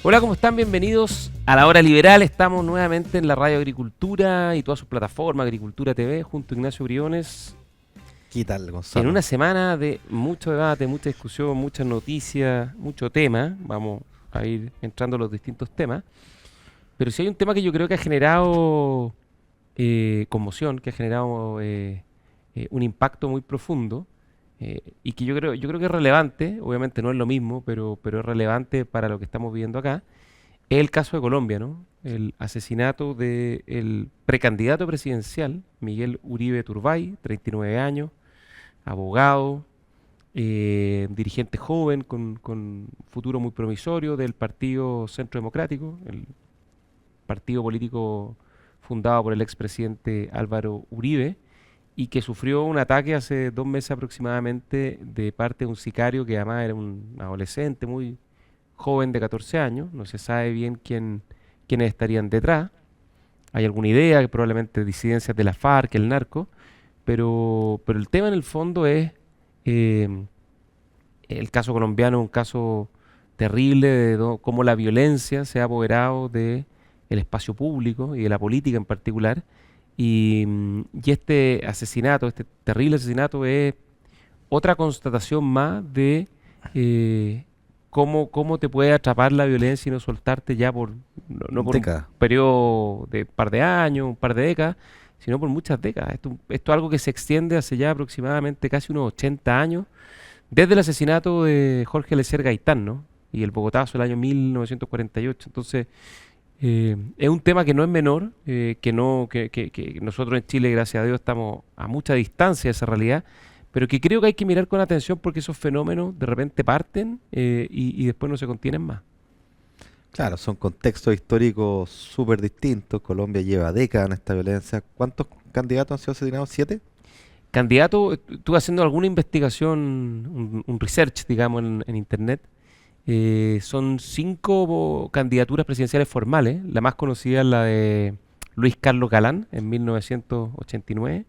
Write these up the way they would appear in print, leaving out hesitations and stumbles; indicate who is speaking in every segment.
Speaker 1: Hola, ¿cómo están? Bienvenidos a La Hora Liberal. Estamos nuevamente en la Radio Agricultura y todas sus plataformas, Agricultura TV, junto a Ignacio Briones,
Speaker 2: ¿Qué tal,
Speaker 1: en
Speaker 2: Gonzalo?
Speaker 1: una semana de mucho debate, mucha discusión, muchas noticias, mucho tema. Vamos a ir entrando a los distintos temas. Pero si hay un tema que yo creo que ha generado conmoción, que ha generado un impacto muy profundo, y que yo creo que es relevante, obviamente no es lo mismo, pero es relevante para lo que estamos viviendo acá, es el caso de Colombia, ¿no? El asesinato del precandidato presidencial, Miguel Uribe Turbay, 39 años, abogado, dirigente joven con futuro muy promisorio del Partido Centro Democrático, el partido político fundado por el expresidente Álvaro Uribe, y que sufrió un ataque hace 2 meses aproximadamente de parte de un sicario que además era un adolescente muy joven de 14 años. No se sabe bien quiénes estarían detrás. Hay alguna idea, que probablemente disidencias de la FARC, el narco, pero el tema en el fondo es eh, el caso colombiano, un caso terrible de cómo la violencia se ha apoderado de el espacio público y de la política en particular. Y este asesinato, este terrible asesinato, es otra constatación más de eh, cómo te puede atrapar la violencia y no soltarte ya no por un
Speaker 2: Década.
Speaker 1: periodo de par de años, un par de décadas, sino por muchas décadas. Esto es algo que se extiende hace ya aproximadamente casi unos 80 años, desde el asesinato de Jorge Eliezer Gaitán, ¿no? Y el Bogotazo del año 1948. Entonces, es un tema que no es menor, que, no, que nosotros en Chile, gracias a Dios, estamos a mucha distancia de esa realidad, pero que creo que hay que mirar con atención porque esos fenómenos de repente parten y después no se contienen más.
Speaker 2: Claro, son contextos históricos súper distintos. Colombia lleva décadas en esta violencia. ¿Cuántos candidatos han sido asesinados? ¿7?
Speaker 1: Candidato, estuve haciendo alguna investigación, un research, digamos, en internet. Son 5 candidaturas presidenciales formales. La más conocida es la de Luis Carlos Galán en 1989,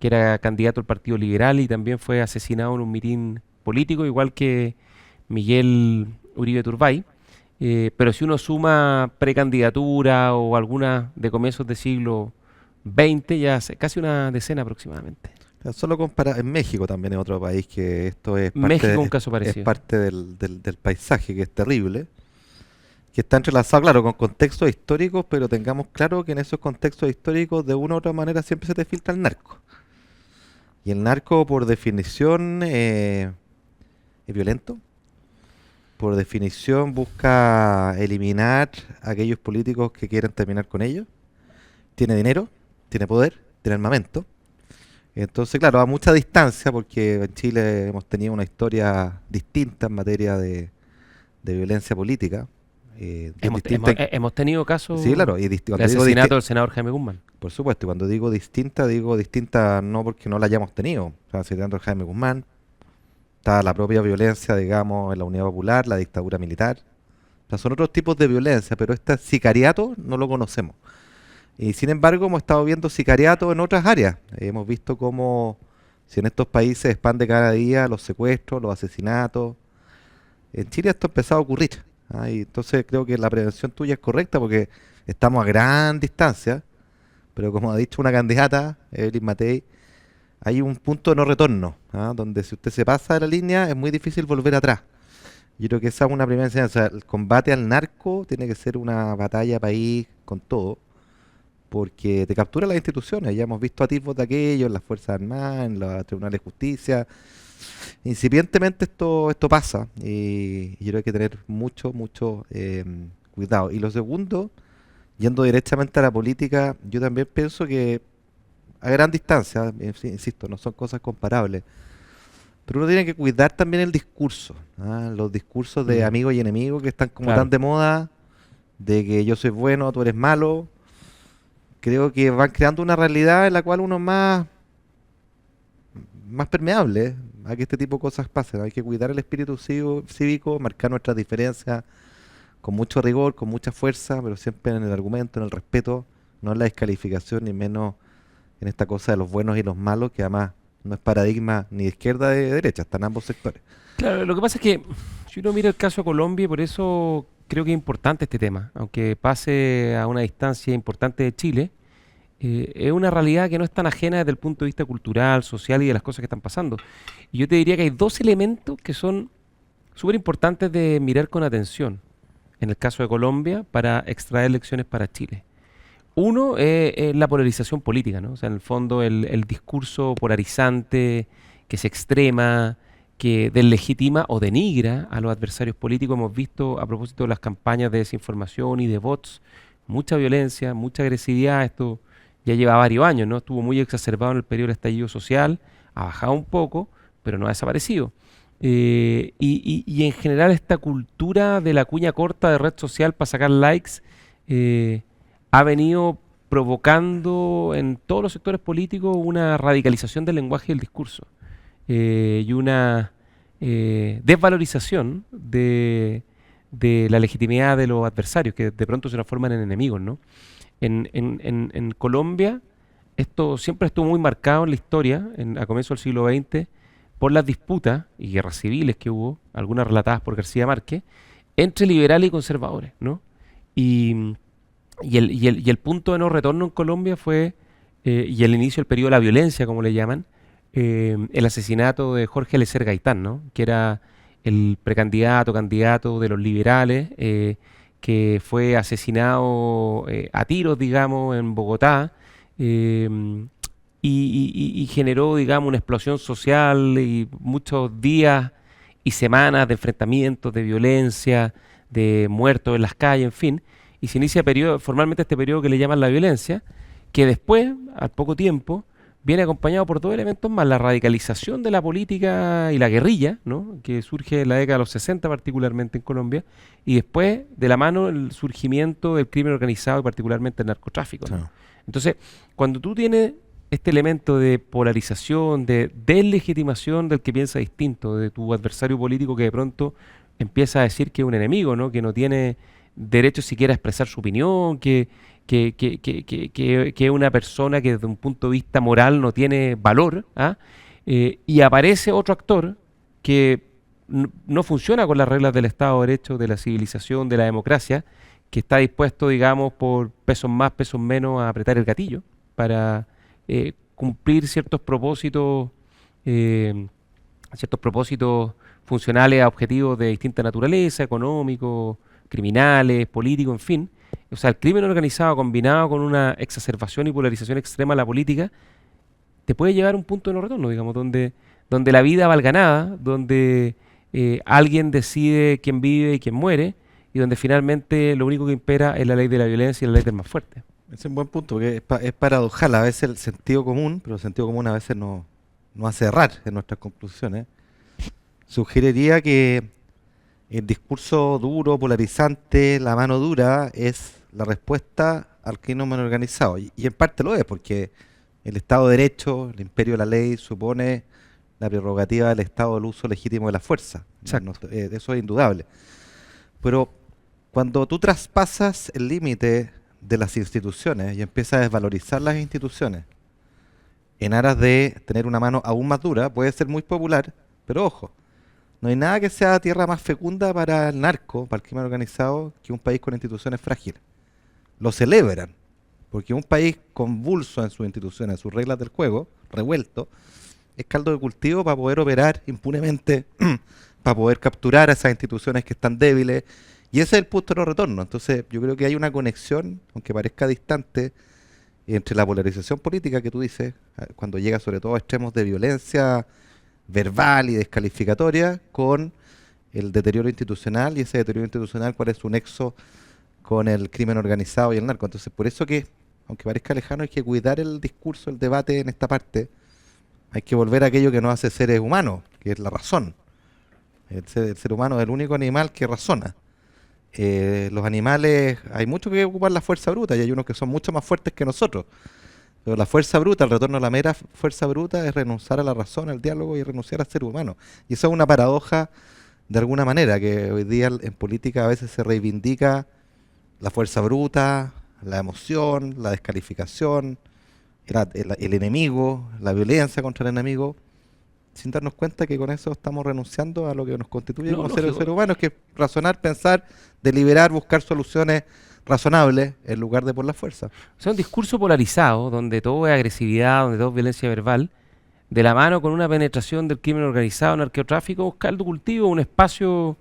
Speaker 1: que era candidato al Partido Liberal y también fue asesinado en un mitin político, igual que Miguel Uribe Turbay. Pero si uno suma precandidatura o alguna de comienzos de siglo XX, ya hace casi una decena aproximadamente.
Speaker 2: Solo compara en México también es otro país que esto es
Speaker 1: México,
Speaker 2: parte,
Speaker 1: un caso
Speaker 2: es
Speaker 1: parecido.
Speaker 2: parte del paisaje, que es terrible, que está entrelazado, claro, con contextos históricos, pero tengamos claro que en esos contextos históricos de una u otra manera siempre se te filtra el narco. Y el narco, por definición, es violento. Por definición, busca eliminar a aquellos políticos que quieren terminar con ellos. Tiene dinero, tiene poder, tiene armamento. Entonces, claro, a mucha distancia, porque en Chile hemos tenido una historia distinta en materia de violencia política. Bien distinta.
Speaker 1: Hemos tenido
Speaker 2: Sí,
Speaker 1: casos
Speaker 2: claro, y
Speaker 1: de
Speaker 2: cuando digo
Speaker 1: asesinato
Speaker 2: distinta,
Speaker 1: del senador Jaime Guzmán.
Speaker 2: por supuesto, y cuando digo distinta no porque no la hayamos tenido. O sea, citando a Jaime Guzmán, está la propia violencia, digamos, en la Unidad Popular, la dictadura militar. O sea, son otros tipos de violencia, pero este sicariato no lo conocemos. Y sin embargo, hemos estado viendo sicariato en otras áreas. Hemos visto cómo, si en estos países expande cada día los secuestros, los asesinatos. En Chile esto ha empezado a ocurrir. Y entonces creo que la prevención tuya es correcta porque estamos a gran distancia, pero como ha dicho una candidata, Evelyn Matei, hay un punto de no retorno, donde si usted se pasa de la línea es muy difícil volver atrás. Yo creo que esa es una primera enseñanza. El combate al narco tiene que ser una batalla país con todo, porque te captura las instituciones. Ya hemos visto atisbos de aquello en las Fuerzas Armadas, en los tribunales de justicia. Incipientemente esto pasa y yo creo que hay que tener mucho cuidado. Y lo segundo, yendo directamente a la política, yo también pienso que a gran distancia, insisto, no son cosas comparables, pero uno tiene que cuidar también el discurso, los discursos de
Speaker 1: Mm,
Speaker 2: amigos y enemigos que están como tan
Speaker 1: claro.
Speaker 2: de moda, de que yo soy bueno, tú eres malo. Creo que van creando una realidad en la cual uno es más permeable a que este tipo de cosas pasen. Hay que cuidar el espíritu cívico, marcar nuestras diferencias con mucho rigor, con mucha fuerza, pero siempre en el argumento, en el respeto, no en la descalificación, ni menos en esta cosa de los buenos y los malos, que además no es paradigma ni de izquierda ni de derecha, están ambos sectores.
Speaker 1: Claro, lo que pasa es que si uno mira el caso de Colombia, y por eso creo que es importante este tema, aunque pase a una distancia importante de Chile. Es una realidad que no es tan ajena desde el punto de vista cultural, social y de las cosas que están pasando. Y yo te diría que hay dos elementos que son súper importantes de mirar con atención en el caso de Colombia para extraer lecciones para Chile. Uno es la polarización política, ¿no? O sea, en el fondo el discurso polarizante que se extrema, que deslegitima o denigra a los adversarios políticos. Hemos visto a propósito de las campañas de desinformación y de bots, mucha violencia, mucha agresividad. Esto ya lleva varios años, ¿no? Estuvo muy exacerbado en el periodo del estallido social, ha bajado un poco, pero no ha desaparecido. Y en general esta cultura de la cuña corta de red social para sacar likes eh, ha venido provocando en todos los sectores políticos una radicalización del lenguaje y del discurso y una desvalorización de la legitimidad de los adversarios que de pronto se transforman en enemigos, ¿no? En Colombia esto siempre estuvo muy marcado en la historia, a comienzos del siglo XX, por las disputas y guerras civiles que hubo, algunas relatadas por García Márquez, entre liberales y conservadores, ¿no? Y, y el punto de no retorno en Colombia fue, y el inicio del periodo de la violencia, como le llaman, el asesinato de Jorge Eliezer Gaitán, ¿no? Que era el precandidato, candidato de los liberales, que fue asesinado a tiros, digamos, en Bogotá, eh, y generó, digamos, una explosión social y muchos días y semanas de enfrentamientos, de violencia, de muertos en las calles, en fin, y se inicia formalmente este periodo que le llaman la violencia, que después, al poco tiempo, viene acompañado por dos elementos más: la radicalización de la política y la guerrilla, ¿no? Que surge en la década de los 60 particularmente en Colombia, y después de la mano el surgimiento del crimen organizado y particularmente el narcotráfico, ¿no?
Speaker 2: Claro.
Speaker 1: Entonces, cuando tú tienes este elemento de polarización, de deslegitimación del que piensa distinto, de tu adversario político que de pronto empieza a decir que es un enemigo, ¿no? Que no tiene derecho siquiera a expresar su opinión, que es una persona que desde un punto de vista moral no tiene valor, ¿ah? Y aparece otro actor que no funciona con las reglas del Estado de Derecho, de la civilización, de la democracia, que está dispuesto, digamos, por pesos más, pesos menos, a apretar el gatillo para cumplir ciertos propósitos funcionales a objetivos de distinta naturaleza, económicos, criminales, políticos, en fin. O sea, el crimen organizado combinado con una exacerbación y polarización extrema de la política te puede llevar a un punto de no retorno, digamos, donde la vida valga nada, donde alguien decide quién vive y quién muere, y donde finalmente lo único que impera es la ley de la violencia y la ley del más fuerte.
Speaker 2: Ese es un buen punto, porque es paradojal a veces el sentido común, pero el sentido común a veces no hace errar en nuestras conclusiones. Sugeriría que el discurso duro, polarizante, la mano dura, es la respuesta al crimen organizado. Y en parte lo es, porque el Estado de Derecho, el imperio de la ley, supone la prerrogativa del Estado del uso legítimo de la fuerza.
Speaker 1: Exacto.
Speaker 2: Eso es indudable. Pero cuando tú traspasas el límite de las instituciones y empiezas a desvalorizar las instituciones en aras de tener una mano aún más dura, puede ser muy popular, pero ojo, no hay nada que sea tierra más fecunda para el narco, para el crimen organizado, que un país con instituciones frágiles. Lo celebran, porque un país convulso en sus instituciones, en sus reglas del juego, revuelto, es caldo de cultivo para poder operar impunemente, para poder capturar a esas instituciones que están débiles, y ese es el punto de no retorno. Entonces yo creo que hay una conexión, aunque parezca distante, entre la polarización política que tú dices, cuando llega sobre todo a extremos de violencia verbal y descalificatoria, con el deterioro institucional, y ese deterioro institucional, cuál es su nexo con el crimen organizado y el narco. Entonces, por eso que, aunque parezca lejano, hay que cuidar el discurso, el debate en esta parte. Hay que volver a aquello que nos hace seres humanos, que es la razón. El ser humano es el único animal que razona. Los animales, hay mucho que ocupar la fuerza bruta, y hay unos que son mucho más fuertes que nosotros. Pero la fuerza bruta, el retorno a la mera fuerza bruta, es renunciar a la razón, al diálogo y renunciar al ser humano. Y eso es una paradoja de alguna manera, que hoy día en política a veces se reivindica la fuerza bruta, la emoción, la descalificación, el enemigo, la violencia contra el enemigo, sin darnos cuenta que con eso estamos renunciando a lo que nos constituye
Speaker 1: No,
Speaker 2: como
Speaker 1: lógico.
Speaker 2: seres humanos, que es razonar, pensar, deliberar, buscar soluciones razonables en lugar de por la fuerza.
Speaker 1: O sea, un discurso polarizado, donde todo es agresividad, donde todo es violencia verbal, de la mano con una penetración del crimen organizado, narcotráfico, un caldo cultivo, un espacio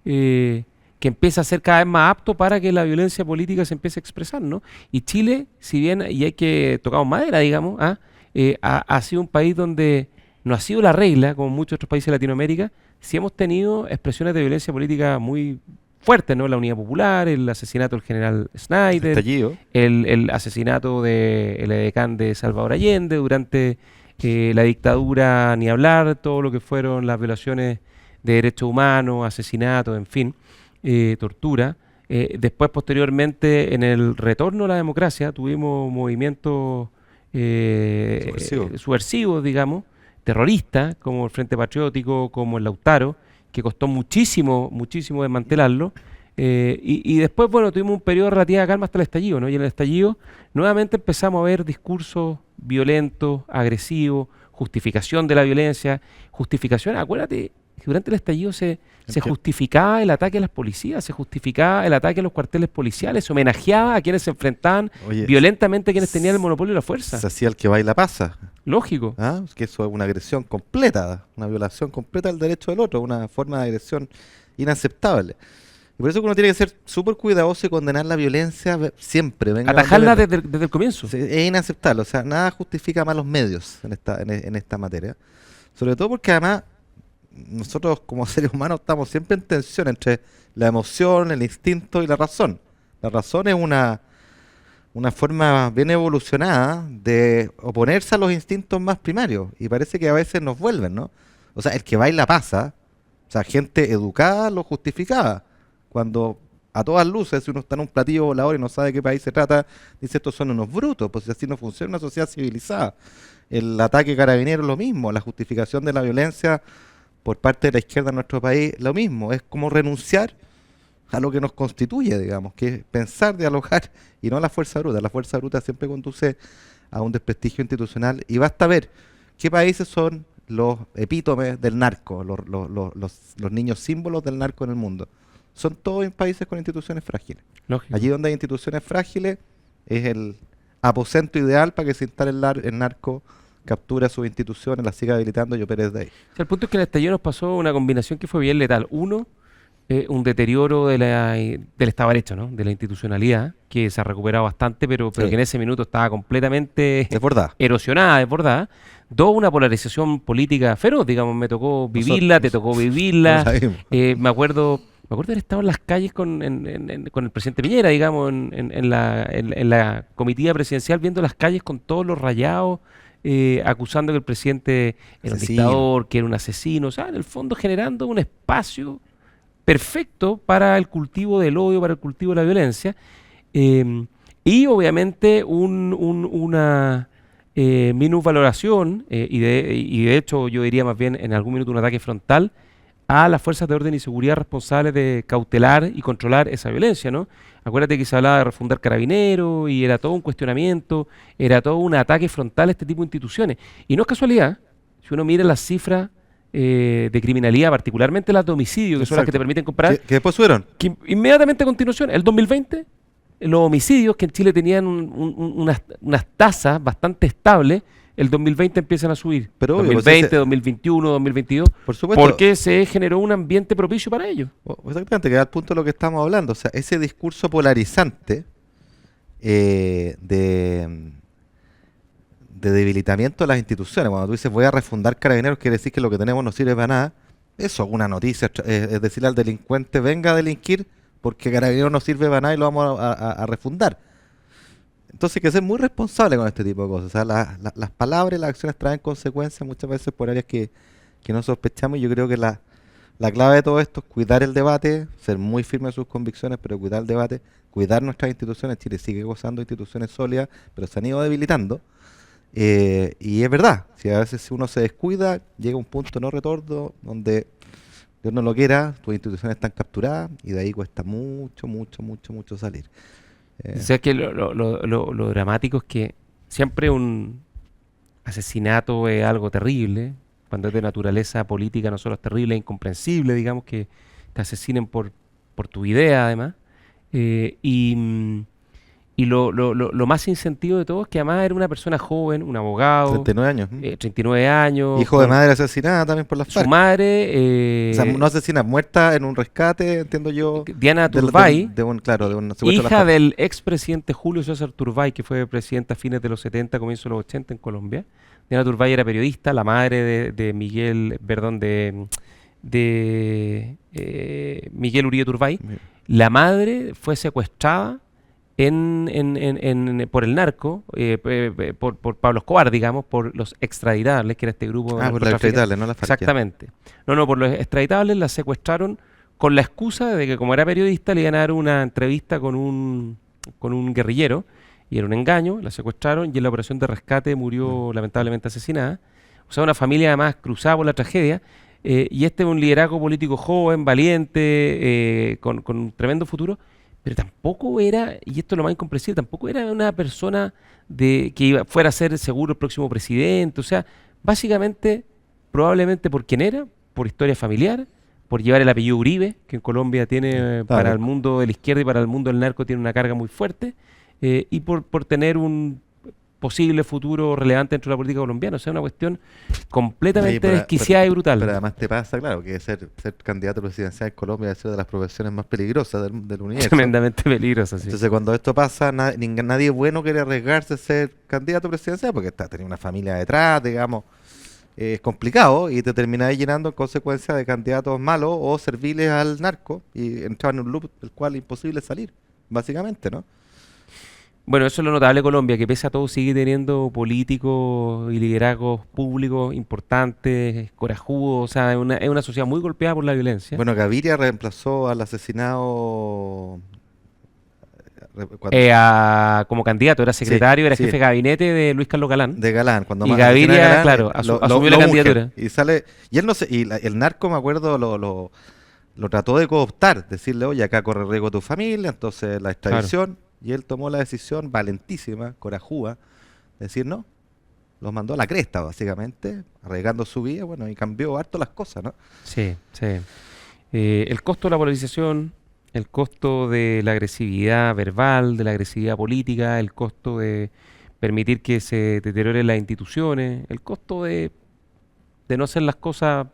Speaker 1: que empieza a ser cada vez más apto para que la violencia política se empiece a expresar, ¿no? Y Chile, si bien, y hay que tocar madera, digamos, ha sido un país donde no ha sido la regla, como muchos otros países de Latinoamérica, sí hemos tenido expresiones de violencia política muy fuertes, ¿no? La Unidad Popular, el asesinato del general Snyder,
Speaker 2: Estallido.
Speaker 1: el asesinato del edecán de Salvador Allende durante la dictadura, ni hablar, todo lo que fueron las violaciones de derechos humanos, asesinatos, en fin, tortura. Después, posteriormente, en el retorno a la democracia, tuvimos movimientos
Speaker 2: Subversivo.
Speaker 1: subversivos, digamos, terroristas, como el Frente Patriótico, como el Lautaro, que costó muchísimo, muchísimo desmantelarlo. Y después, bueno, tuvimos un periodo de relativa calma hasta el estallido, ¿no? Y en el estallido nuevamente empezamos a ver discursos violentos, agresivos, justificación de la violencia, justificación, acuérdate que durante el estallido se
Speaker 2: Enti-
Speaker 1: justificaba el ataque a las policías, se justificaba el ataque a los cuarteles policiales, se homenajeaba a quienes se enfrentaban
Speaker 2: Oye,
Speaker 1: violentamente a quienes tenían el monopolio de la fuerza.
Speaker 2: se hacía el que baila pasa.
Speaker 1: Lógico.
Speaker 2: ¿Ah? Que eso es una agresión completa, una violación completa del derecho del otro, una forma de agresión inaceptable. Y por eso que uno tiene que ser súper cuidadoso y condenar la violencia siempre, venga de donde
Speaker 1: Atajarla
Speaker 2: venga.
Speaker 1: desde el comienzo.
Speaker 2: Sí, es inaceptable, o sea, nada justifica malos medios en esta materia. Sobre todo porque además nosotros como seres humanos estamos siempre en tensión entre la emoción, el instinto y la razón. La razón es una forma bien evolucionada de oponerse a los instintos más primarios y parece que a veces nos vuelven, ¿no? O sea, el que baila pasa, o sea, gente educada lo justificaba. Cuando a todas luces, si uno está en un platillo volador y no sabe de qué país se trata, dice estos son unos brutos, pues así no funciona una sociedad civilizada. El ataque carabinero es lo mismo, la justificación de la violencia por parte de la izquierda en nuestro país, lo mismo, es como renunciar a lo que nos constituye, digamos, que es pensar, dialogar y no a la fuerza bruta. La fuerza bruta siempre conduce a un desprestigio institucional y basta ver qué países son los epítomes del narco, los niños símbolos del narco en el mundo. Son todos en países con instituciones frágiles.
Speaker 1: Lógico.
Speaker 2: Allí donde hay instituciones frágiles es el aposento ideal para que se instale el narco, captura sus instituciones, las siga habilitando y opere desde ahí.
Speaker 1: O sea, el punto es que en el estallido nos pasó una combinación que fue bien letal. Uno, un deterioro del Estado de Derecho, ¿no? De la institucionalidad, que se ha recuperado bastante, pero
Speaker 2: Sí,
Speaker 1: que en ese minuto estaba completamente
Speaker 2: desbordada.
Speaker 1: erosionada, desbordada. Dos, una polarización política feroz, digamos, me tocó vivirla, te tocó
Speaker 2: Nos
Speaker 1: vivirla.
Speaker 2: la vimos.
Speaker 1: Me acuerdo de haber estado en las calles con el presidente Piñera, digamos, en la comitiva presidencial, viendo las calles con todos los rayados, acusando que el presidente era un
Speaker 2: Asesino.
Speaker 1: dictador, que era un asesino, o sea, en el fondo generando un espacio perfecto para el cultivo del odio, para el cultivo de la violencia, y obviamente una minusvaloración, y de hecho yo diría más bien en algún minuto un ataque frontal a las fuerzas de orden y seguridad responsables de cautelar y controlar esa violencia, ¿no? Acuérdate que se hablaba de refundar carabineros y era todo un cuestionamiento, era todo un ataque frontal a este tipo de instituciones. Y no es casualidad, si uno mira las cifras de criminalidad, particularmente las de homicidio, que son las que te
Speaker 2: Exacto.
Speaker 1: permiten comparar,
Speaker 2: Que después subieron.
Speaker 1: que inmediatamente a continuación, el 2020, los homicidios que en Chile tenían unas tasas bastante estables, el 2020 empiezan a subir.
Speaker 2: Pero obvio, pues
Speaker 1: 2020, 2021, 2022,
Speaker 2: por supuesto,
Speaker 1: porque se generó un ambiente propicio para ello.
Speaker 2: exactamente, que da el punto de lo que estamos hablando. O sea, ese discurso polarizante de debilitamiento de las instituciones. Cuando tú dices voy a refundar carabineros, quiere decir que lo que tenemos no sirve para nada. Eso es una noticia, es decirle al delincuente venga a delinquir porque carabineros no sirve para nada y lo vamos a refundar. Entonces hay que ser muy responsable con este tipo de cosas. O sea, las palabras y las acciones traen consecuencias muchas veces por áreas que no sospechamos y yo creo que la clave de todo esto es cuidar el debate, ser muy firme en sus convicciones, pero cuidar el debate, cuidar nuestras instituciones. Chile sigue gozando de instituciones sólidas, pero se han ido debilitando. Y es verdad, si a veces si uno se descuida, llega un punto no retorno donde Dios no lo quiera, tus instituciones están capturadas y de ahí cuesta mucho, mucho, mucho, mucho salir.
Speaker 1: O
Speaker 2: Eh,
Speaker 1: sea, que lo dramático es que siempre un asesinato es algo terrible, cuando es de naturaleza política no solo es terrible, es incomprensible, digamos, que te asesinen por tu idea, además. Eh, y, mm, y lo más incentivo de todo es que además era una persona joven, un abogado,
Speaker 2: 39 años.
Speaker 1: 39 años,
Speaker 2: Hijo de madre asesinada también por las
Speaker 1: su
Speaker 2: FARC.
Speaker 1: madre,
Speaker 2: O sea, no asesina, muerta en un rescate, entiendo yo.
Speaker 1: Diana Turbay,
Speaker 2: Claro, de un secuestro de las
Speaker 1: hija
Speaker 2: FARC.
Speaker 1: del expresidente Julio César Turbay, que fue presidente a fines de los 70, comienzos de los 80 en Colombia. Diana Turbay era periodista, la madre de Miguel, perdón, de Miguel Uribe Turbay. La madre fue secuestrada por el narco, por Pablo Escobar, digamos, por los extraditables, que era este grupo de
Speaker 2: Ah, por la
Speaker 1: narcotraficantes.
Speaker 2: extraditable, no la FARC. Ya.
Speaker 1: Exactamente. No, por los extraditables la secuestraron con la excusa de que como era periodista le iban a dar una entrevista con un guerrillero y era un engaño, la secuestraron y en la operación de rescate murió lamentablemente asesinada. O sea, una familia además cruzada por la tragedia. Y este es un liderazgo político joven, valiente, con un tremendo futuro, pero tampoco era, y esto es lo más incomprensible, tampoco era una persona fuera a ser seguro el próximo presidente. O sea, básicamente, probablemente por quién era, por historia familiar, por llevar el apellido Uribe, que en Colombia tiene, para
Speaker 2: Claro.
Speaker 1: el mundo de la izquierda y para el mundo del narco tiene una carga muy fuerte, y por tener un posible futuro relevante dentro de la política colombiana. O sea, una cuestión
Speaker 2: Oye,
Speaker 1: completamente desquiciada y brutal.
Speaker 2: pero además te pasa, claro, que ser candidato presidencial en Colombia es una de las profesiones más peligrosas del universo.
Speaker 1: Tremendamente peligrosa, sí.
Speaker 2: Entonces, cuando esto pasa, nadie bueno quiere arriesgarse a ser candidato presidencial porque tiene una familia detrás, digamos. Es complicado y te termináis llenando en consecuencia de candidatos malos o serviles al narco y entrar en un loop del cual es imposible salir, básicamente, ¿no?
Speaker 1: Bueno, eso es lo notable de Colombia, que pese a todo sigue teniendo políticos y liderazgos públicos importantes, corajudos. O sea, es una sociedad muy golpeada por la violencia.
Speaker 2: Bueno, Gaviria reemplazó al asesinado
Speaker 1: Como candidato, era secretario, era
Speaker 2: sí,
Speaker 1: jefe de gabinete de Luis Carlos Galán.
Speaker 2: de Galán. Cuando
Speaker 1: Y
Speaker 2: asesinan a
Speaker 1: Gaviria,
Speaker 2: Galán,
Speaker 1: claro, asumió la
Speaker 2: ungen.
Speaker 1: candidatura.
Speaker 2: Y sale, y él no sé, el narco, me acuerdo, lo trató de cooptar, decirle, oye, acá corre riesgo tu familia, entonces la extradición, y él tomó la decisión valentísima, corajuda, de decir no, los mandó a la cresta, básicamente, arriesgando su vida, bueno, y cambió harto las cosas, ¿no?
Speaker 1: Sí, sí. El costo de la polarización, el costo de la agresividad verbal, de la agresividad política, el costo de permitir que se deterioren las instituciones, el costo de no hacer las cosas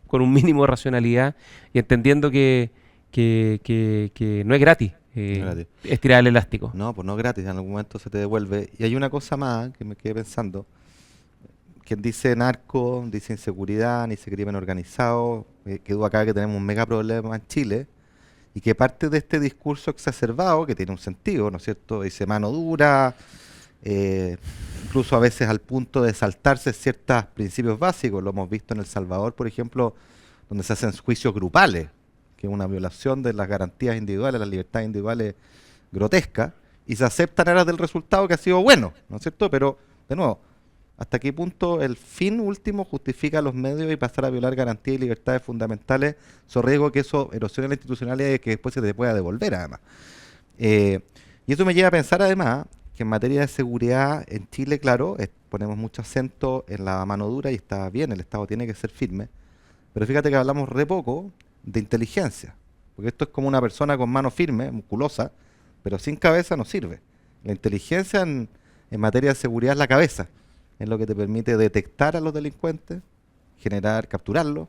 Speaker 1: con un mínimo de racionalidad y entendiendo que no es gratis
Speaker 2: Gratis.
Speaker 1: estirar el elástico.
Speaker 2: No, pues no gratis, en algún momento se te devuelve. Y hay una cosa más que me quedé pensando. Quien dice narco, dice inseguridad, dice crimen organizado, que duda acá que tenemos un mega problema en Chile, y que parte de este discurso exacerbado, que tiene un sentido, ¿no es cierto? Dice mano dura, incluso a veces al punto de saltarse ciertos principios básicos. Lo hemos visto en El Salvador, por ejemplo, donde se hacen juicios grupales, que es una violación de las garantías individuales, las libertades individuales grotesca, y se aceptan aras del resultado que ha sido bueno, ¿no es cierto? Pero, de nuevo, ¿hasta qué punto el fin último justifica los medios y pasar a violar garantías y libertades fundamentales, sobre riesgo que eso erosione la institucionalidad y que después se te pueda devolver, además? Y eso me lleva a pensar, además, que en materia de seguridad en Chile, claro, ponemos mucho acento en la mano dura y está bien, el Estado tiene que ser firme, pero fíjate que hablamos re poco de inteligencia, porque esto es como una persona con mano firme, musculosa, pero sin cabeza no sirve. La inteligencia en materia de seguridad es la cabeza, es lo que te permite detectar a los delincuentes, capturarlos,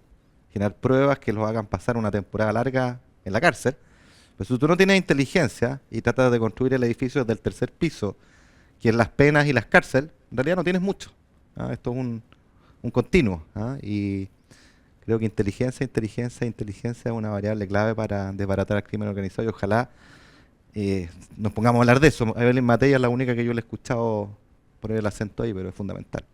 Speaker 2: generar pruebas que los hagan pasar una temporada larga en la cárcel. Pero si tú no tienes inteligencia y tratas de construir el edificio desde el tercer piso, que es las penas y las cárceles, en realidad no tienes mucho. ¿Ah? Esto es un continuo. ¿Ah? Y creo que inteligencia es una variable clave para desbaratar el crimen organizado y ojalá nos pongamos a hablar de eso. Evelyn Matei es la única que yo le he escuchado poner el acento ahí, pero es fundamental.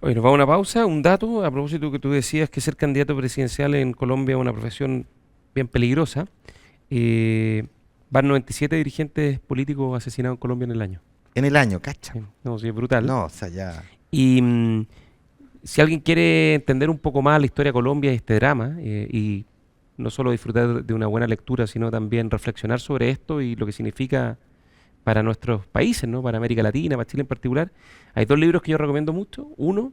Speaker 1: Oye, nos vamos a una pausa. Un dato a propósito que tú decías que ser candidato presidencial en Colombia es una profesión bien peligrosa. Van 97 dirigentes políticos asesinados en Colombia en el año.
Speaker 2: En el año, cacha.
Speaker 1: Sí, no, sí, es brutal.
Speaker 2: No, o sea, ya.
Speaker 1: Y si alguien quiere entender un poco más la historia de Colombia y este drama, y no solo disfrutar de una buena lectura, sino también reflexionar sobre esto y lo que significa para nuestros países, ¿no? Para América Latina, para Chile en particular, hay dos libros que yo recomiendo mucho. Uno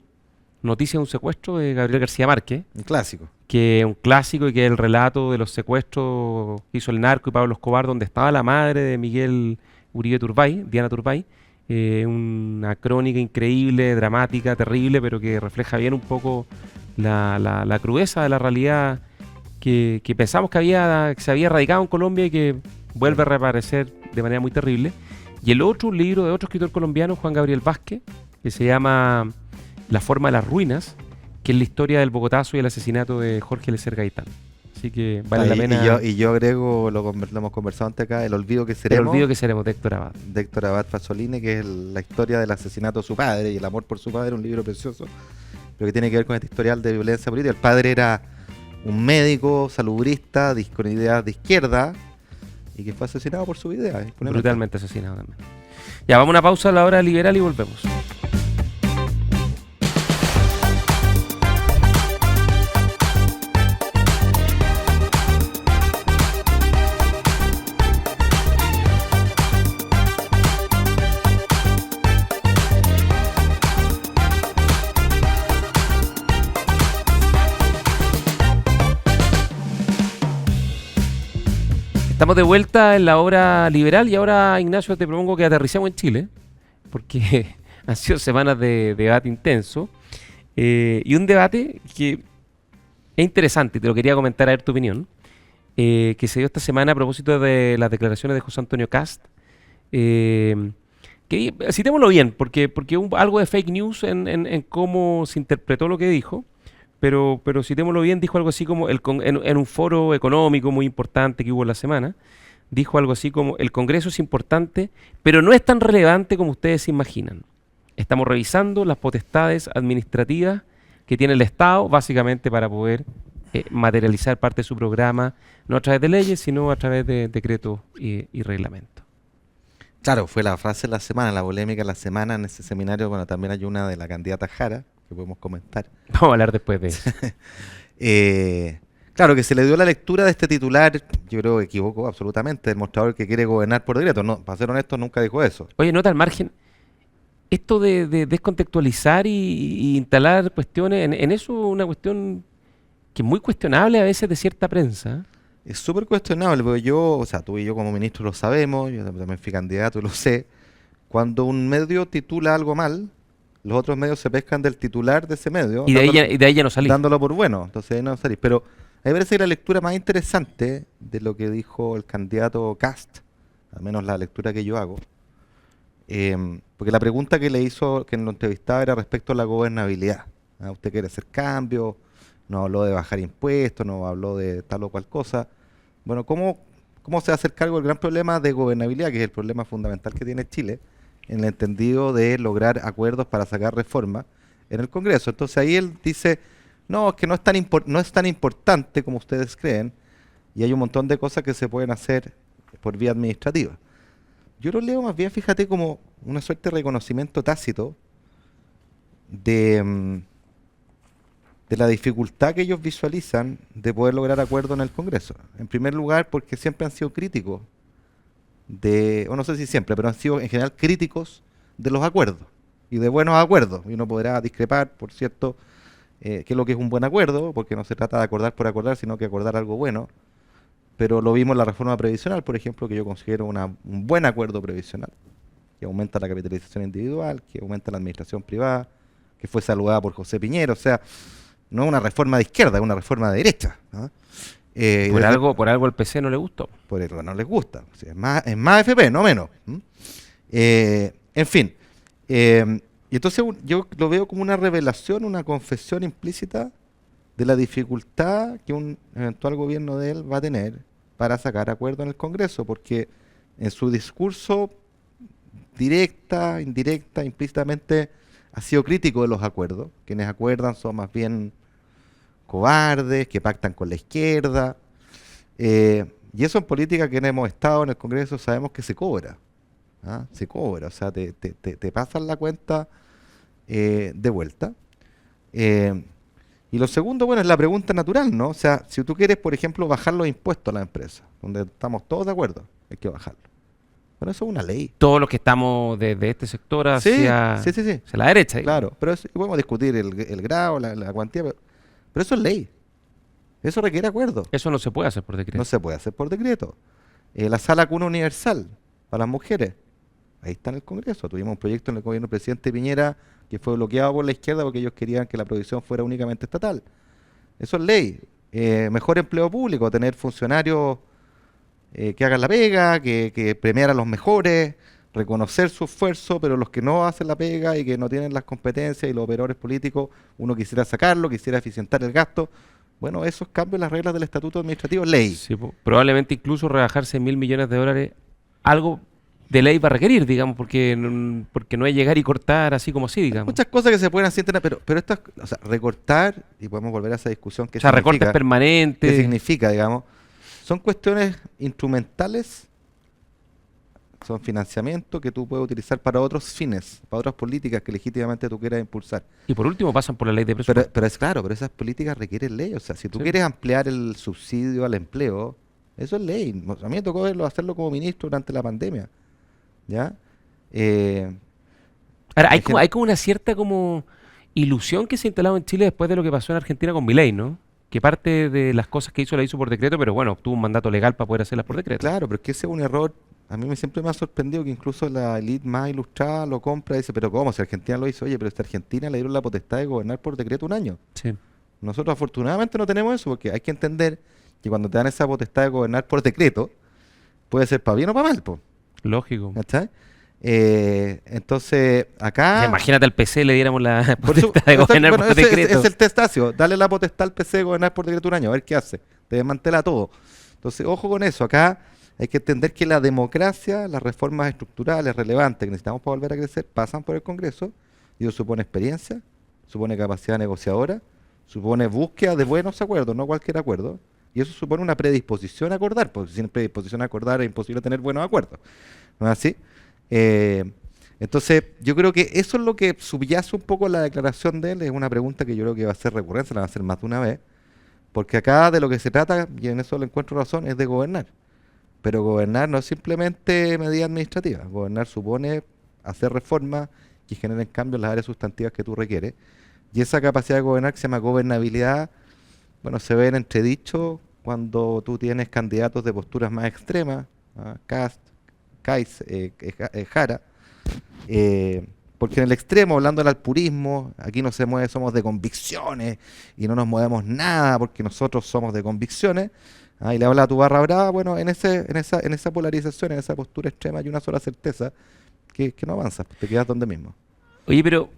Speaker 1: Noticia de un secuestro de Gabriel García Márquez,
Speaker 2: Un clásico.
Speaker 1: que es un clásico y que es el relato de los secuestros que hizo el narco y Pablo Escobar, donde estaba la madre de Miguel Uribe Turbay, Diana Turbay. Una crónica increíble, dramática, terrible, pero que refleja bien un poco la crudeza de la realidad que pensamos que se había erradicado en Colombia y que vuelve a reaparecer de manera muy terrible. Y el otro, un libro de otro escritor colombiano, Juan Gabriel Vázquez, que se llama La forma de las ruinas, que es la historia del Bogotazo y el asesinato de Jorge Eliezer Gaitán. Así que vale la pena.
Speaker 2: Y yo agrego, lo hemos conversado antes acá, El olvido que
Speaker 1: El
Speaker 2: seremos,
Speaker 1: olvido que seremos, de Héctor Abad.
Speaker 2: de Héctor Abad Pasolini, que es la historia del asesinato de su padre y el amor por su padre, un libro precioso, pero que tiene que ver con este historial de violencia política. El padre era un médico, salubrista, con ideas de izquierda, y que fue asesinado por su idea.
Speaker 1: Brutalmente asesinado también. Ya, vamos a una pausa a la hora liberal y volvemos. Estamos de vuelta en la hora liberal y ahora, Ignacio, te propongo que aterricemos en Chile, porque han sido semanas de debate intenso y un debate que es interesante, y te lo quería comentar a ver tu opinión, que se dio esta semana a propósito de las declaraciones de José Antonio Kast, que citémoslo bien, porque hubo algo de fake news en cómo se interpretó lo que dijo. Pero citémoslo bien, dijo algo así como, en un foro económico muy importante que hubo la semana, dijo algo así como, el Congreso es importante, pero no es tan relevante como ustedes se imaginan. Estamos revisando las potestades administrativas que tiene el Estado, básicamente para poder materializar parte de su programa, no a través de leyes, sino a través de decretos y reglamentos.
Speaker 2: Claro, fue la frase de la semana, la polémica de la semana en ese seminario. Bueno, también hay una de la candidata Jara, que podemos comentar.
Speaker 1: Vamos a hablar después de eso.
Speaker 2: Claro, que se le dio la lectura de este titular, yo creo que equivocó absolutamente, el mostrador que quiere gobernar por decreto. No, para ser honesto, nunca dijo eso.
Speaker 1: Oye, nota al margen, esto de descontextualizar y instalar cuestiones, en eso una cuestión que es muy cuestionable a veces de cierta prensa.
Speaker 2: Es súper cuestionable, porque yo, o sea, tú y yo como ministro lo sabemos, yo también fui candidato y lo sé. Cuando un medio titula algo mal, los otros medios se pescan del titular de ese medio,
Speaker 1: Y de ahí ya no salí.
Speaker 2: dándolo por bueno. Entonces ahí no salís. Pero a mí me parece que la lectura más interesante de lo que dijo el candidato Kast, al menos la lectura que yo hago, porque la pregunta que le hizo, que lo entrevistaba, era respecto a la gobernabilidad. ¿Ah? ¿Usted quiere hacer cambios? No habló de bajar impuestos, no habló de tal o cual cosa. Bueno, ¿cómo se va a hacer cargo del gran problema de gobernabilidad, que es el problema fundamental que tiene Chile, en el entendido de lograr acuerdos para sacar reformas en el Congreso? Entonces ahí él dice, no, es que no es tan importante como ustedes creen, y hay un montón de cosas que se pueden hacer por vía administrativa. Yo lo leo más bien, fíjate, como una suerte de reconocimiento tácito de la dificultad que ellos visualizan de poder lograr acuerdos en el Congreso. En primer lugar, porque siempre han sido críticos o no sé si siempre, pero han sido en general críticos de los acuerdos y de buenos acuerdos. Y uno podrá discrepar, por cierto, qué es lo que es un buen acuerdo, porque no se trata de acordar por acordar, sino que acordar algo bueno. Pero lo vimos en la reforma previsional, por ejemplo, que yo considero un buen acuerdo previsional, que aumenta la capitalización individual, que aumenta la administración privada, que fue saludada por José Piñera. O sea, no es una reforma de izquierda, es una reforma de derecha, ¿no?
Speaker 1: Por algo al PC no le gustó.
Speaker 2: Por eso no les gusta. O sea, es más FP, no menos. En fin. Y entonces yo lo veo como una revelación, una confesión implícita de la dificultad que un eventual gobierno de él va a tener para sacar acuerdo en el Congreso, porque en su discurso directa, indirecta, implícitamente ha sido crítico de los acuerdos. Quienes acuerdan son más bien cobardes, que pactan con la izquierda. Y eso en política, que hemos estado en el Congreso, sabemos que se cobra. ¿Ah? Se cobra, o sea, te pasan la cuenta de vuelta. Y lo segundo, bueno, es la pregunta natural, ¿no? O sea, si tú quieres, por ejemplo, bajar los impuestos a las empresas, donde estamos todos de acuerdo, hay que bajarlo. Bueno, eso es una ley.
Speaker 1: Todos los que estamos desde este sector
Speaker 2: Sí,
Speaker 1: hacia,
Speaker 2: sí, sí, sí.
Speaker 1: hacia la derecha.
Speaker 2: Claro, pero podemos discutir el grado, la cuantía, pero eso es ley. Eso requiere acuerdo.
Speaker 1: Eso no se puede hacer por
Speaker 2: No
Speaker 1: decreto.
Speaker 2: se puede hacer por decreto. La sala cuna universal para las mujeres. Ahí está en el Congreso. Tuvimos un proyecto en el gobierno del presidente Piñera que fue bloqueado por la izquierda porque ellos querían que la provisión fuera únicamente estatal. Eso es ley. Mejor empleo público, tener funcionarios que hagan la pega, que premiar a los mejores, reconocer su esfuerzo, pero los que no hacen la pega y que no tienen las competencias y los operadores políticos, uno quisiera sacarlo, quisiera eficientar el gasto. Bueno, esos cambios en las reglas del estatuto administrativo, ley.
Speaker 1: Sí, probablemente incluso rebajarse 1.000 millones de dólares, algo de ley va a requerir, digamos, porque no es llegar y cortar así como así, digamos.
Speaker 2: Muchas cosas que se pueden hacer, pero esto es, o sea, recortar, y podemos volver a esa discusión
Speaker 1: O sea, recortes
Speaker 2: ¿qué
Speaker 1: permanentes.
Speaker 2: significa, digamos? Son cuestiones instrumentales, son financiamiento que tú puedes utilizar para otros fines, para otras políticas que legítimamente tú quieras impulsar.
Speaker 1: Y por último pasan por la ley de presupuesto.
Speaker 2: Pero es claro, pero esas políticas requieren ley. O sea, si tú
Speaker 1: Sí.
Speaker 2: quieres ampliar el subsidio al empleo, eso es ley. A mí me tocó hacerlo como ministro durante la pandemia. ¿Ya? Eh,
Speaker 1: Ahora,
Speaker 2: hay gente-
Speaker 1: hay como una cierta como ilusión que se ha instalado en Chile después de lo que pasó en Argentina con Milei, ¿no? Que parte de las cosas que hizo la hizo por decreto, pero bueno, obtuvo un mandato legal para poder hacerlas por decreto.
Speaker 2: claro, pero es que ese es un error. A mí siempre me ha sorprendido que incluso la elite más ilustrada lo compra y dice, pero ¿cómo? Si Argentina lo hizo, oye, pero si a Argentina le dieron la potestad de gobernar por decreto un año.
Speaker 1: Sí.
Speaker 2: Nosotros afortunadamente no tenemos eso, porque hay que entender que cuando te dan esa potestad de gobernar por decreto, puede ser para bien o para mal, po,
Speaker 1: Lógico.
Speaker 2: ¿cachai? Entonces,
Speaker 1: O sea,
Speaker 2: acá,
Speaker 1: imagínate al PC le diéramos la
Speaker 2: por eso,
Speaker 1: potestad de gobernar
Speaker 2: bueno,
Speaker 1: por
Speaker 2: ese
Speaker 1: decreto.
Speaker 2: es el testacio, dale la potestad al PC de gobernar por decreto un año, a ver qué hace, te desmantela todo. Entonces, ojo con eso, acá hay que entender que la democracia, las reformas estructurales relevantes que necesitamos para volver a crecer, pasan por el Congreso, y eso supone experiencia, supone capacidad negociadora, supone búsqueda de buenos acuerdos, no cualquier acuerdo, y eso supone una predisposición a acordar, porque sin predisposición a acordar es imposible tener buenos acuerdos. ¿No es así? Eh, entonces, yo creo que eso es lo que subyace un poco la declaración de él, es una pregunta que yo creo que va a ser recurrente, la va a hacer más de una vez, porque acá de lo que se trata, y en eso le encuentro razón, es de gobernar. Pero gobernar no es simplemente medida administrativa, gobernar supone hacer reformas que generen cambios en las áreas sustantivas que tú requieres. Y esa capacidad de gobernar, que se llama gobernabilidad, bueno, se ve en entredicho cuando tú tienes candidatos de posturas más extremas, Kast, Kais, Jara, porque en el extremo, hablando del alpurismo, aquí no se mueve, somos de convicciones y no nos movemos nada porque nosotros somos de convicciones. Y le habla a tu barra brava, bueno, en esa polarización, en esa postura extrema hay una sola certeza, que no avanzas, te quedas donde mismo.
Speaker 1: Oye, pero,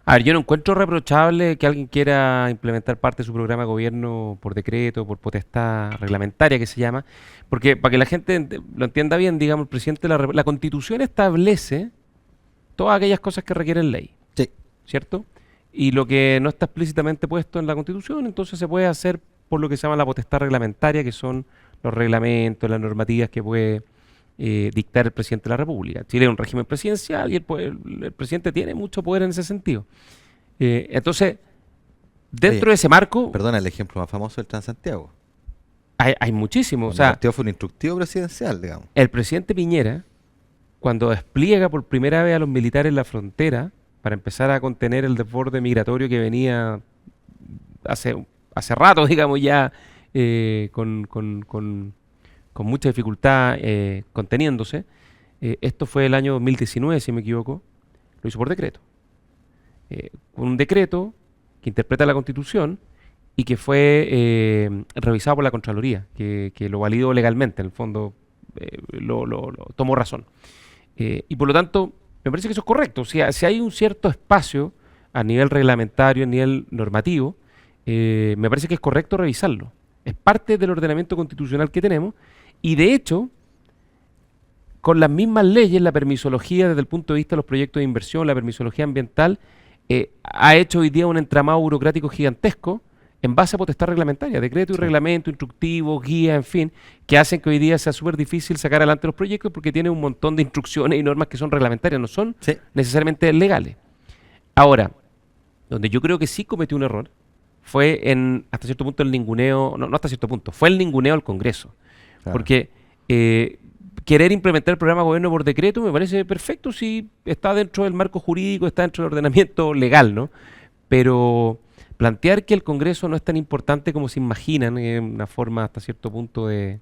Speaker 1: a ver, yo no encuentro reprochable que alguien quiera implementar parte de su programa de gobierno por decreto, por potestad reglamentaria que se llama, porque para que la gente lo entienda bien, digamos, el presidente la Constitución establece todas aquellas cosas que requieren ley,
Speaker 2: Sí.
Speaker 1: ¿cierto? Y lo que no está explícitamente puesto en la Constitución, entonces se puede hacer por lo que se llama la potestad reglamentaria, que son los reglamentos, las normativas que puede dictar el presidente de la República. Chile es un régimen presidencial y el presidente tiene mucho poder en ese sentido. Entonces, dentro
Speaker 2: Oye,
Speaker 1: de ese marco,
Speaker 2: perdona, el ejemplo más famoso del Transantiago.
Speaker 1: hay muchísimo. O
Speaker 2: Cuando
Speaker 1: sea,
Speaker 2: partió fue un instructivo presidencial, digamos.
Speaker 1: el presidente Piñera, cuando despliega por primera vez a los militares en la frontera para empezar a contener el desborde migratorio que venía hace rato, digamos, ya con mucha dificultad conteniéndose. Esto fue el año 2019, si me equivoco. Lo hizo por decreto. Un decreto que interpreta la Constitución y que fue revisado por la Contraloría, que lo validó legalmente, en el fondo lo tomó razón. Y por lo tanto, me parece que eso es correcto. O sea, si hay un cierto espacio a nivel reglamentario, a nivel normativo, me parece que es correcto revisarlo. Es parte del ordenamiento constitucional que tenemos y de hecho, con las mismas leyes, la permisología desde el punto de vista de los proyectos de inversión, la permisología ambiental, ha hecho hoy día un entramado burocrático gigantesco en base a potestad reglamentaria, decreto y
Speaker 2: Sí.
Speaker 1: reglamento, instructivos, guías, en fin, que hacen que hoy día sea súper difícil sacar adelante los proyectos porque tiene un montón de instrucciones y normas que son reglamentarias, no son
Speaker 2: Sí.
Speaker 1: necesariamente legales. Ahora, donde yo creo que sí cometió un error fue hasta cierto punto el ninguneo, no hasta cierto punto, fue el ninguneo al Congreso.
Speaker 2: Claro.
Speaker 1: Porque querer implementar el programa de gobierno por decreto me parece perfecto si está dentro del marco jurídico, está dentro del ordenamiento legal, ¿no? Pero plantear que el Congreso no es tan importante como se imaginan es una forma hasta cierto punto de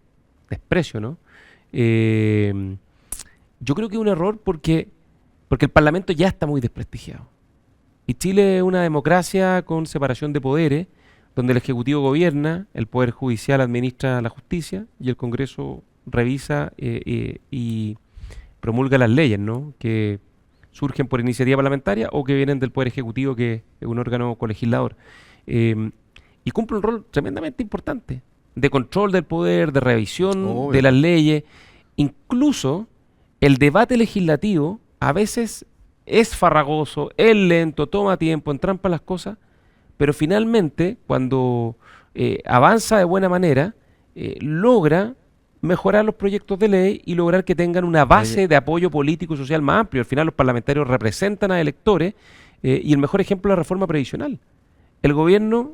Speaker 1: desprecio, ¿no? Yo creo que es un error porque el Parlamento ya está muy desprestigiado. Y Chile es una democracia con separación de poderes, donde el Ejecutivo gobierna, el Poder Judicial administra la justicia y el Congreso revisa y promulga las leyes, ¿no? Que surgen por iniciativa parlamentaria o que vienen del Poder Ejecutivo, que es un órgano colegislador. Y cumple un rol tremendamente importante de control del poder, de revisión
Speaker 2: Obvio.
Speaker 1: de las leyes. Incluso el debate legislativo a veces es farragoso, es lento, toma tiempo, entrampa las cosas, pero finalmente, cuando avanza de buena manera, logra mejorar los proyectos de ley y lograr que tengan una base
Speaker 2: Oye,
Speaker 1: de apoyo político y social más amplio. Al final los parlamentarios representan a electores y el mejor ejemplo es la reforma previsional. El gobierno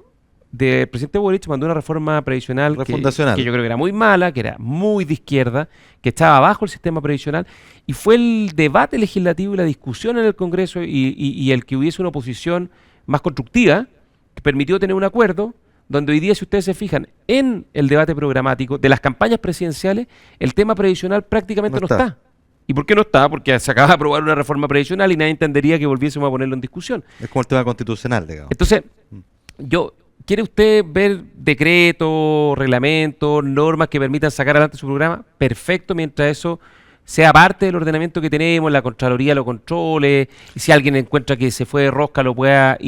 Speaker 1: del presidente Boric mandó una reforma previsional
Speaker 2: refundacional.
Speaker 1: que yo creo que era muy mala, que era muy de izquierda, que estaba bajo el sistema previsional, y fue el debate legislativo y la discusión en el Congreso y el que hubiese una oposición más constructiva, que permitió tener un acuerdo donde hoy día, si ustedes se fijan, en el debate programático de las campañas presidenciales, el tema previsional prácticamente
Speaker 2: No
Speaker 1: no
Speaker 2: está.
Speaker 1: está. ¿Y por qué no está? Porque se acaba de aprobar una reforma previsional y nadie entendería que volviésemos a ponerlo en discusión.
Speaker 2: Es como el tema constitucional, digamos.
Speaker 1: Entonces, ¿quiere usted ver decretos, reglamentos, normas que permitan sacar adelante su programa? Perfecto, mientras eso sea parte del ordenamiento que tenemos, la Contraloría lo controle, y si alguien encuentra que se fue de rosca lo pueda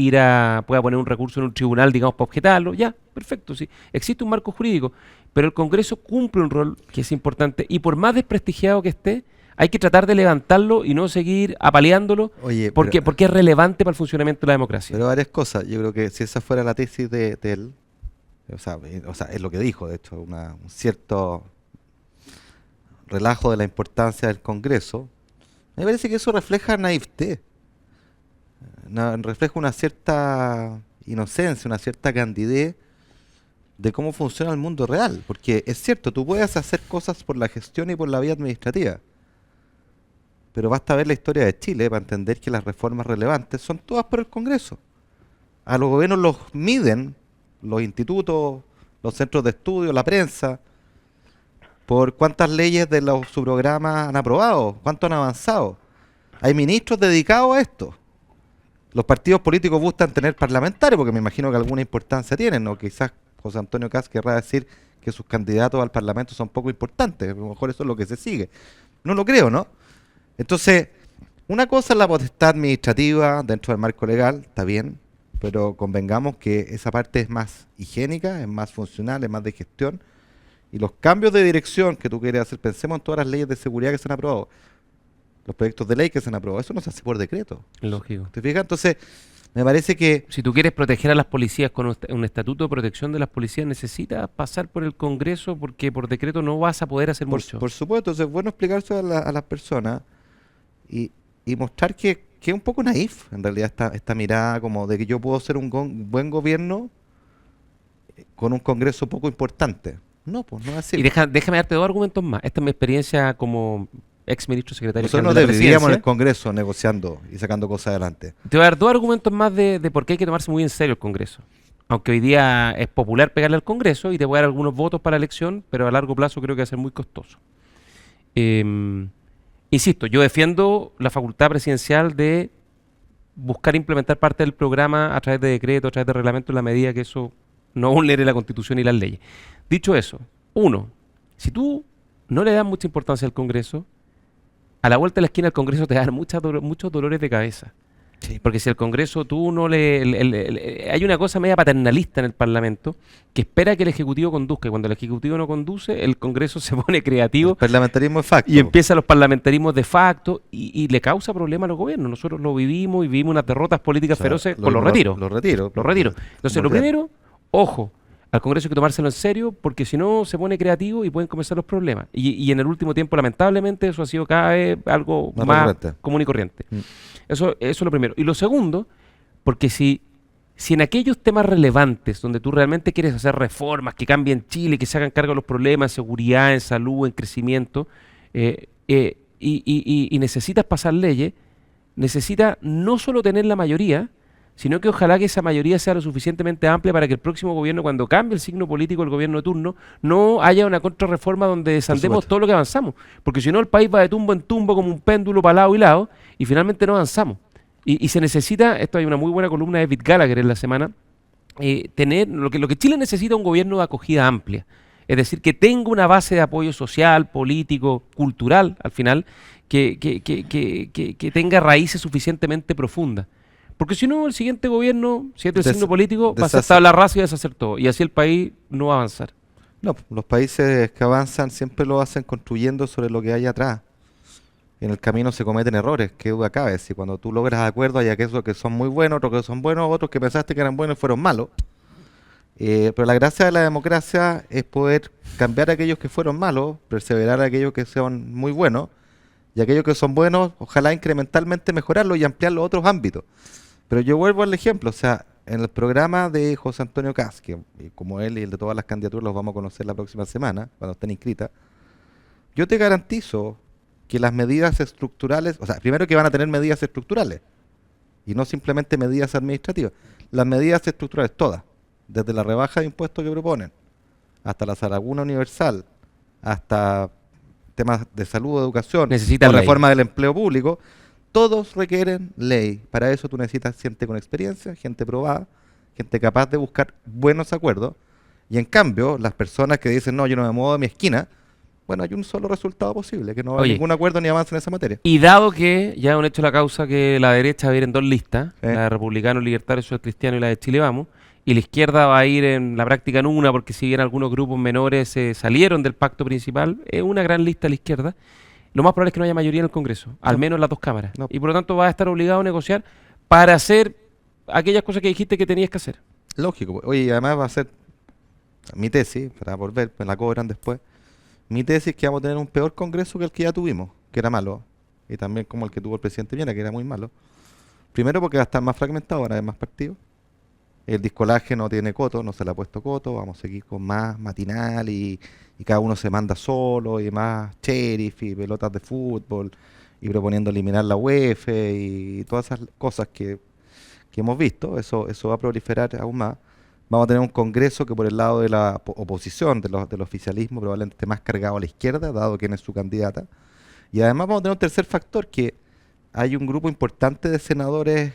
Speaker 1: poner un recurso en un tribunal, digamos, para objetarlo, ya, perfecto, sí. Existe un marco jurídico, pero el Congreso cumple un rol que es importante, y por más desprestigiado que esté, hay que tratar de levantarlo y no seguir apaleándolo,
Speaker 2: Oye,
Speaker 1: porque es relevante para el funcionamiento de la democracia.
Speaker 2: pero varias cosas. Yo creo que si esa fuera la tesis de él, o sea, es lo que dijo, de hecho, un cierto relajo de la importancia del Congreso, me parece que eso refleja naivete, refleja una cierta inocencia, una cierta candidez de cómo funciona el mundo real. Porque es cierto, tú puedes hacer cosas por la gestión y por la vía administrativa, pero basta ver la historia de Chile para entender que las reformas relevantes son todas por el Congreso. A los gobiernos los miden los institutos, los centros de estudio, la prensa, por cuántas leyes de su programa han aprobado, cuánto han avanzado. Hay ministros dedicados a esto. Los partidos políticos buscan tener parlamentarios, porque me imagino que alguna importancia tienen, o quizás José Antonio Kast querrá decir que sus candidatos al Parlamento son poco importantes, a lo mejor eso es lo que se sigue. No lo creo, ¿no? Entonces, una cosa es la potestad administrativa dentro del marco legal, está bien, pero convengamos que esa parte es más higiénica, es más funcional, es más de gestión, y los cambios de dirección que tú quieres hacer, pensemos en todas las leyes de seguridad que se han aprobado, los proyectos de ley que se han aprobado, eso no se hace por decreto.
Speaker 1: Lógico.
Speaker 2: ¿Te fijas? Entonces, me parece que
Speaker 1: Si tú quieres proteger a las policías con un estatuto de protección de las policías, necesitas pasar por el Congreso porque por decreto no vas a poder hacer mucho.
Speaker 2: por supuesto, es bueno explicarse a las personas y mostrar que es un poco naif, en realidad, esta mirada como de que yo puedo ser un buen gobierno con un Congreso poco importante. No, pues no es así.
Speaker 1: Y déjame darte dos argumentos más. Esta es mi experiencia como ex ministro secretario
Speaker 2: Nosotros
Speaker 1: general
Speaker 2: nos
Speaker 1: de la
Speaker 2: dividíamos en el
Speaker 1: presidencia.
Speaker 2: Congreso negociando y sacando cosas adelante.
Speaker 1: Te voy a dar dos argumentos más de por qué hay que tomarse muy en serio el Congreso. Aunque hoy día es popular pegarle al Congreso y te voy a dar algunos votos para la elección, pero a largo plazo creo que va a ser muy costoso. Insisto, yo defiendo la facultad presidencial de buscar implementar parte del programa a través de decreto, a través de reglamento, en la medida que eso no vulnere la Constitución y las leyes. Dicho eso, uno, si tú no le das mucha importancia al Congreso, a la vuelta de la esquina el Congreso te va a dar muchos dolores de cabeza.
Speaker 2: Sí.
Speaker 1: Porque si el Congreso tú no hay una cosa media paternalista en el Parlamento que espera que el Ejecutivo conduzca, y cuando el Ejecutivo no conduce, el Congreso se pone
Speaker 2: El
Speaker 1: creativo
Speaker 2: parlamentarismo es facto.
Speaker 1: y empiezan los parlamentarismos de facto y le causa problemas a los gobiernos. Nosotros lo vivimos y vivimos unas derrotas políticas
Speaker 2: O sea,
Speaker 1: feroces
Speaker 2: lo
Speaker 1: con los
Speaker 2: vimos
Speaker 1: retiros.
Speaker 2: Los retiros.
Speaker 1: Los retiros. Entonces, lo
Speaker 2: Como real.
Speaker 1: primero, ojo, al Congreso hay que tomárselo en serio porque si no se pone creativo y pueden comenzar los problemas. Y en el último tiempo, lamentablemente, eso ha sido cada vez algo
Speaker 2: Más
Speaker 1: más
Speaker 2: recurrente.
Speaker 1: común y corriente.
Speaker 2: Mm.
Speaker 1: Eso es lo primero. Y lo segundo, porque si en aquellos temas relevantes donde tú realmente quieres hacer reformas que cambien Chile, que se hagan cargo de los problemas en seguridad, en salud, en crecimiento, y necesitas pasar leyes, necesitas no solo tener la mayoría, sino que ojalá que esa mayoría sea lo suficientemente amplia para que el próximo gobierno, cuando cambie el signo político del gobierno de turno, no haya una contrarreforma donde desandemos todo lo que avanzamos. Porque si no, el país va de tumbo en tumbo como un péndulo para lado y lado, y finalmente no avanzamos. Y se necesita, esto hay una muy buena columna de David Gallagher en la semana, tener lo que Chile necesita, un gobierno de acogida amplia. Es decir, que tenga una base de apoyo social, político, cultural, al final, que tenga raíces suficientemente profundas. Porque si no, el siguiente gobierno, si es del signo político, va a ser tabla rasa y deshacer todo. Y así el país no va a avanzar.
Speaker 2: No, los países que avanzan siempre lo hacen construyendo sobre lo que hay atrás. En el camino se cometen errores, qué duda cabe. Si cuando tú logras acuerdos hay aquellos que son muy buenos, otros que son buenos, otros que pensaste que eran buenos y fueron malos. Pero la gracia de la democracia es poder cambiar a aquellos que fueron malos, perseverar a aquellos que son muy buenos, y aquellos que son buenos, ojalá incrementalmente mejorarlos y ampliarlos a otros ámbitos. Pero yo vuelvo al ejemplo, o sea, en el programa de José Antonio Kast, que como él y el de todas las candidaturas los vamos a conocer la próxima semana, cuando estén inscritas, yo te garantizo que las medidas estructurales, o sea, primero que van a tener medidas estructurales, y no simplemente medidas administrativas, las medidas estructurales todas, desde la rebaja de impuestos que proponen, hasta la Saraguna Universal, hasta temas de salud, educación,
Speaker 1: Necesitan
Speaker 2: o
Speaker 1: ley.
Speaker 2: reforma del empleo público, todos requieren ley. Para eso tú necesitas gente con experiencia, gente probada, gente capaz de buscar buenos acuerdos. Y en cambio, las personas que dicen, no, yo no me muevo de mi esquina, bueno, hay un solo resultado posible, que no va a haber
Speaker 1: Oye,
Speaker 2: ningún acuerdo ni avance en esa materia.
Speaker 1: y dado que ya han hecho la causa que la derecha va a ir en dos listas, la de Republicanos, Libertarios, Social Cristiano y la de Chile Vamos, y la izquierda va a ir en la práctica en una, porque si bien algunos grupos menores salieron del pacto principal, es una gran lista a la izquierda, lo más probable es que no haya mayoría en el Congreso, al
Speaker 2: No.
Speaker 1: menos en las dos cámaras.
Speaker 2: No.
Speaker 1: Y por lo tanto vas a estar obligado a negociar para hacer aquellas cosas que dijiste que tenías que hacer.
Speaker 2: Lógico. Pues. Oye, y además va a ser mi tesis, para volver, me la cobran después. Mi tesis es que vamos a tener un peor Congreso que el que ya tuvimos, que era malo, y también como el que tuvo el presidente Piñera, que era muy malo. Primero porque va a estar más fragmentado, van a haber más partidos. El discolaje no tiene coto, no se le ha puesto coto, vamos a seguir con más matinal y cada uno se manda solo y más sheriff y pelotas de fútbol y proponiendo eliminar la UEF y todas esas cosas que hemos visto, eso va a proliferar aún más. Vamos a tener un Congreso que por el lado de la oposición, del oficialismo, probablemente esté más cargado a la izquierda, dado quién es su candidata. Y además vamos a tener un tercer factor, que hay un grupo importante de senadores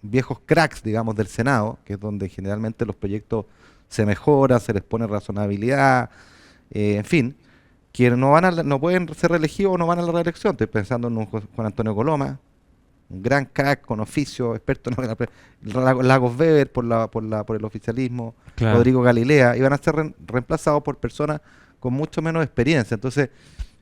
Speaker 2: viejos cracks, digamos, del Senado, que es donde generalmente los proyectos se mejoran, se les pone razonabilidad, en fin, que no pueden ser reelegidos o no van a la reelección. Estoy pensando en un Juan Antonio Coloma, un gran crack con oficio, experto en Lagos Weber por el oficialismo,
Speaker 1: Claro.
Speaker 2: Rodrigo Galilea, y van a ser reemplazados por personas con mucho menos experiencia. Entonces,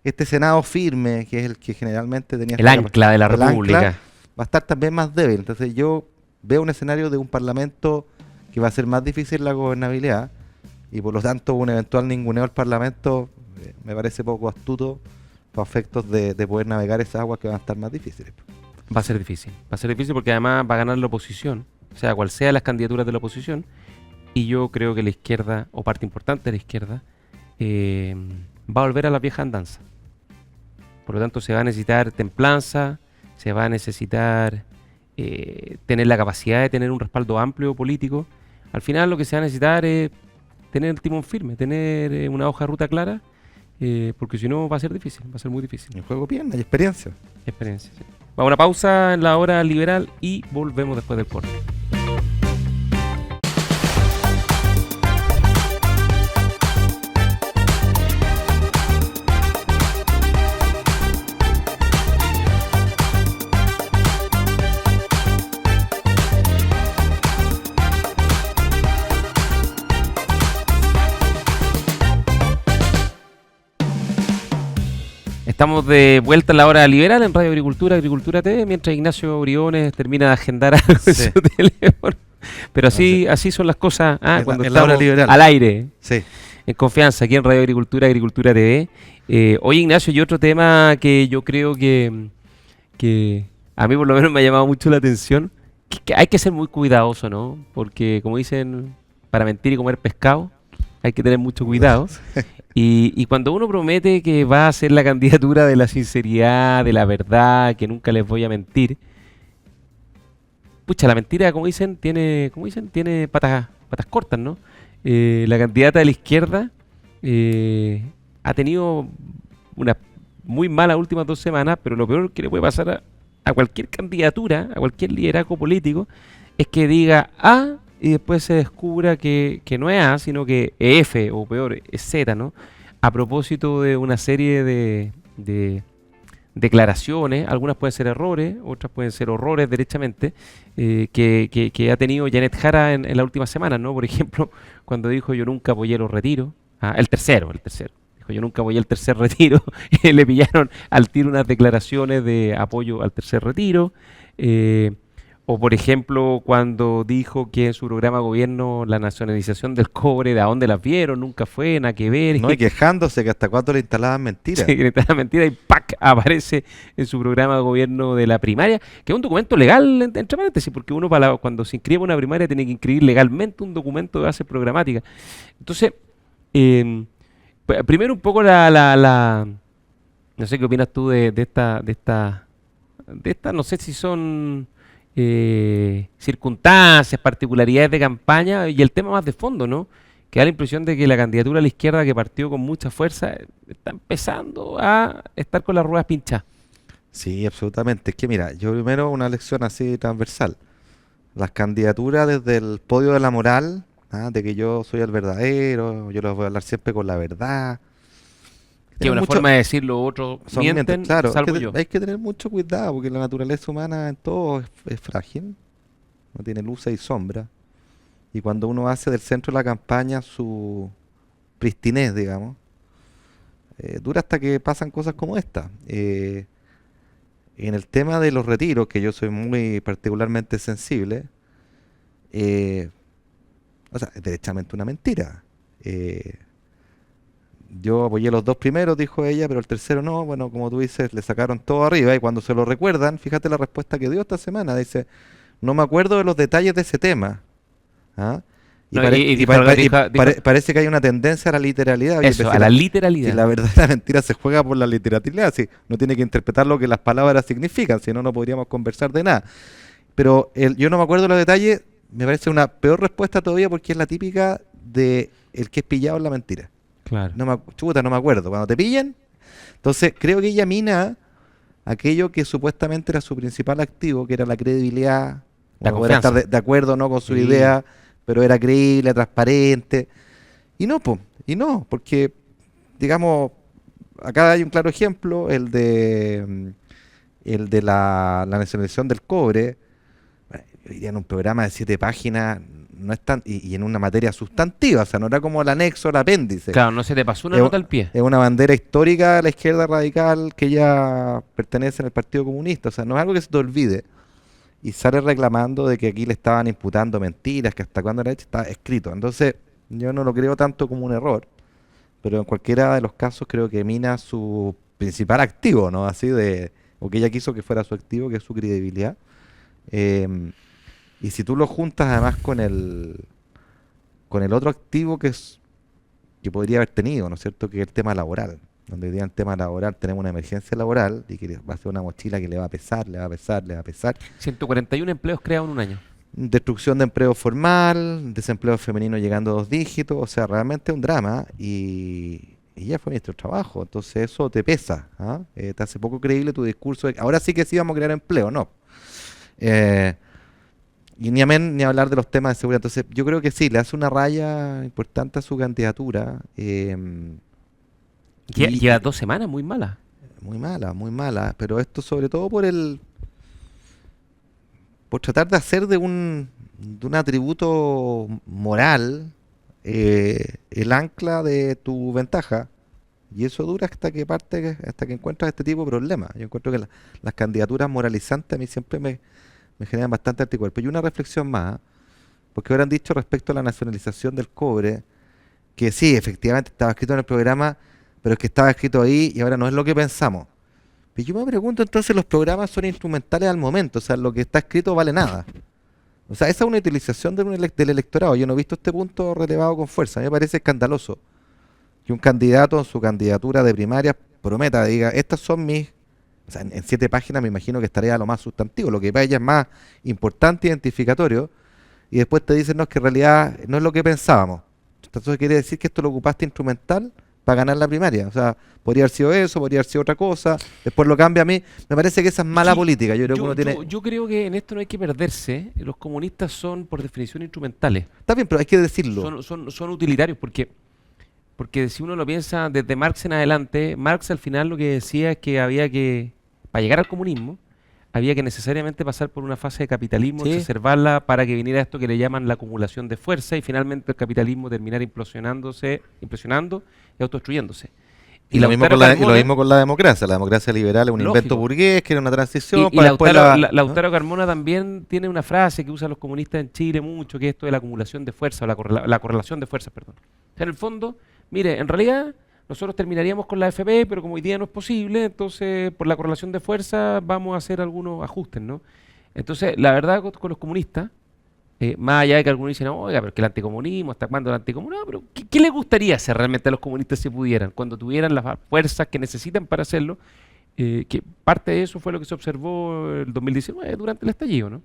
Speaker 2: este Senado firme, que es el que generalmente tenía
Speaker 1: El ancla de la República.
Speaker 2: va a estar también más débil. Entonces yo veo un escenario de un parlamento que va a ser más difícil la gobernabilidad, y por lo tanto un eventual ninguneo del parlamento me parece poco astuto para efectos de poder navegar esas aguas que van a estar más difíciles.
Speaker 1: Va a ser difícil porque además va a ganar la oposición, o sea, cual sea las candidaturas de la oposición, y yo creo que la izquierda, o parte importante de la izquierda, va a volver a la vieja andanza. Por lo tanto, se va a necesitar templanza, se va a necesitar tener la capacidad de tener un respaldo amplio político. Al final lo que se va a necesitar es tener el timón firme, tener una hoja de ruta clara, porque si no va a ser difícil, va a ser muy difícil.
Speaker 2: El juego bien, hay experiencia.
Speaker 1: Experiencia, sí. Vamos a una pausa en la hora liberal y volvemos después del corte. Estamos de vuelta en la hora liberal en Radio Agricultura, Agricultura TV, mientras Ignacio Briones termina de agendar algo en
Speaker 2: Sí.
Speaker 1: su teléfono. Pero así son las cosas cuando
Speaker 2: en la hora
Speaker 1: estamos
Speaker 2: liberal.
Speaker 1: al aire,
Speaker 2: Sí.
Speaker 1: en confianza, aquí en Radio Agricultura, Agricultura TV. Oye, Ignacio, y otro tema que yo creo que a mí por lo menos me ha llamado mucho la atención, que hay que ser muy cuidadoso, ¿no? Porque como dicen, para mentir y comer pescado, hay que tener mucho cuidado. Y cuando uno promete que va a ser la candidatura de la sinceridad, de la verdad, que nunca les voy a mentir, pucha, la mentira, tiene patas cortas, ¿no? La candidata de la izquierda ha tenido unas muy malas últimas 2 semanas, pero lo peor que le puede pasar a cualquier candidatura, a cualquier liderazgo político, es que diga A y después se descubra que no es A, sino que es F o peor, es Z, ¿no? A propósito de una serie de declaraciones, algunas pueden ser errores, otras pueden ser horrores derechamente, que ha tenido Janet Jara en la última semana, ¿no? Por ejemplo, cuando dijo yo nunca apoyé los retiros, el tercero. Dijo yo nunca apoyé el tercer retiro, le pillaron al tiro unas declaraciones de apoyo al tercer retiro. O por ejemplo, cuando dijo que en su programa de gobierno la nacionalización del cobre, ¿de a dónde las vieron? Nunca fue, nada que ver.
Speaker 2: No, y quejándose que hasta cuándo le instalaban mentiras.
Speaker 1: Sí, que estaba mentira y ¡pac! Aparece en su programa de gobierno de la primaria, que es un documento legal, entre paréntesis, porque uno cuando se inscribe en una primaria tiene que inscribir legalmente un documento de base programática. Entonces, primero un poco no sé qué opinas tú de esta, no sé si son circunstancias, particularidades de campaña y el tema más de fondo, ¿no? Que da la impresión de que la candidatura a la izquierda que partió con mucha fuerza está empezando a estar con las ruedas pinchadas.
Speaker 2: Sí, absolutamente. Es que mira, yo primero una lección así transversal. Las candidaturas desde el podio de la moral, de que yo soy el verdadero, yo les voy a hablar siempre con la verdad.
Speaker 1: Que es una forma de decirlo, otros mienten,
Speaker 2: claro,
Speaker 1: salvo yo.
Speaker 2: hay que tener mucho cuidado porque la naturaleza humana en todo es frágil, no tiene luz y sombra. Y cuando uno hace del centro de la campaña su pristinez, digamos, dura hasta que pasan cosas como esta. En el tema de los retiros, que yo soy muy particularmente sensible, eh, o sea, es derechamente una mentira. Eh, yo apoyé los dos primeros, dijo ella, pero el tercero no. Bueno, como tú dices, le sacaron todo arriba y cuando se lo recuerdan, fíjate la respuesta que dio esta semana. Dice, no me acuerdo de los detalles de ese tema. ¿Ah? Y,
Speaker 1: No,
Speaker 2: pare-
Speaker 1: y
Speaker 2: y
Speaker 1: dijo,
Speaker 2: pare- y
Speaker 1: dijo- dijo
Speaker 2: parece que hay una tendencia a la literalidad. Oye,
Speaker 1: eso,
Speaker 2: pues
Speaker 1: a la
Speaker 2: si
Speaker 1: literalidad.
Speaker 2: la verdad la mentira se juega por la literalidad, si no tiene que interpretar lo que las palabras significan, si no, no podríamos conversar de nada. Pero yo no me acuerdo de los detalles, me parece una peor respuesta todavía porque es la típica de el que es pillado en la mentira.
Speaker 1: Claro.
Speaker 2: Chuta, no me acuerdo. Cuando te pillan, entonces creo que ella mina aquello que supuestamente era su principal activo, que era la credibilidad,
Speaker 1: La
Speaker 2: uno podrá estar
Speaker 1: confianza.
Speaker 2: de acuerdo o no con su
Speaker 1: Sí.
Speaker 2: idea, pero era creíble, transparente. Y no, po, y no, porque, digamos, acá hay un claro ejemplo, el de la nacionalización del cobre. Bueno, hoy día en un programa de 7 páginas, no es tan, y en una materia sustantiva, o sea, no era como el anexo, el apéndice.
Speaker 1: Claro, no se te pasó una
Speaker 2: Es,
Speaker 1: nota al pie.
Speaker 2: es una bandera histórica de la izquierda radical que ya pertenece al Partido Comunista, o sea, no es algo que se te olvide. Y sale reclamando de que aquí le estaban imputando mentiras, que hasta cuando era hecho estaba escrito. Entonces, yo no lo creo tanto como un error, pero en cualquiera de los casos creo que mina su principal activo, ¿no? Así de, o que ella quiso que fuera su activo, que es su credibilidad. Em, y si tú lo juntas además con el otro activo que podría haber tenido, ¿no es cierto? Que es el tema laboral. Donde hoy día en el tema laboral tenemos una emergencia laboral y que va a ser una mochila que le va a pesar, le va a pesar, le va a pesar.
Speaker 1: 141 empleos creados en un año.
Speaker 2: Destrucción de empleo formal, desempleo femenino llegando a 2 dígitos, o sea, realmente un drama y ya fue ministro de Trabajo, entonces eso te pesa, ¿ah? Te hace poco creíble tu discurso de que ahora sí que sí vamos a crear empleo, no. Eh, y ni hablar de los temas de seguridad, entonces yo creo que sí, le hace una raya importante a su candidatura.
Speaker 1: Lleva 2 semanas muy malas.
Speaker 2: Muy mala, pero esto sobre todo por tratar de hacer de un atributo moral el ancla de tu ventaja. Y eso dura hasta que encuentras este tipo de problemas. Yo encuentro que las candidaturas moralizantes a mí siempre me generan bastante anticuerpos. Y una reflexión más, porque ahora han dicho respecto a la nacionalización del cobre, que sí, efectivamente estaba escrito en el programa, pero es que estaba escrito ahí y ahora no es lo que pensamos. Pero yo me pregunto entonces, los programas son instrumentales al momento, o sea, lo que está escrito vale nada. O sea, esa es una utilización del electorado. Yo no he visto este punto relevado con fuerza. A mí me parece escandaloso que un candidato en su candidatura de primaria prometa, diga, estas son mis... O sea, en 7 páginas me imagino que estaría lo más sustantivo, lo que para ella es más importante, identificatorio, y después te dicen, no, es que en realidad no es lo que pensábamos. Entonces quiere decir que esto lo ocupaste instrumental para ganar la primaria. O sea, podría haber sido eso, podría haber sido otra cosa, después lo cambia a mí. Me parece que esa es mala
Speaker 1: Sí,
Speaker 2: política. Yo creo que uno tiene...
Speaker 1: yo creo que en esto no hay que perderse. Los comunistas son, por definición, instrumentales.
Speaker 2: Está bien, pero hay que decirlo.
Speaker 1: Son utilitarios porque si uno lo piensa desde Marx en adelante, Marx al final lo que decía es que había que, para llegar al comunismo, había que necesariamente pasar por una fase de capitalismo,
Speaker 2: Sí.
Speaker 1: exacerbarla para que viniera esto que le llaman la acumulación de fuerza y finalmente el capitalismo terminar impresionando y autodestruyéndose.
Speaker 2: Y
Speaker 1: Y
Speaker 2: lo mismo
Speaker 1: Lautaro
Speaker 2: con y lo
Speaker 1: Carmona,
Speaker 2: mismo con la democracia. La democracia liberal es un invento
Speaker 1: lógico,
Speaker 2: burgués, que era una transición
Speaker 1: y
Speaker 2: para después ¿no?
Speaker 1: Lautaro Carmona también tiene una frase que usan los comunistas en Chile mucho, que es esto de la acumulación de fuerza, o la correlación de fuerzas, perdón. O sea, en el fondo, mire, en realidad nosotros terminaríamos con la FP, pero como hoy día no es posible, entonces por la correlación de fuerza vamos a hacer algunos ajustes, ¿no? Entonces, la verdad con los comunistas, más allá de que algunos dicen, oiga, pero que el anticomunismo, ¿hasta cuándo el anticomunismo? No, pero ¿qué les gustaría hacer realmente a los comunistas si pudieran? Cuando tuvieran las fuerzas que necesitan para hacerlo, que parte de eso fue lo que se observó el 2019 durante el estallido, ¿no?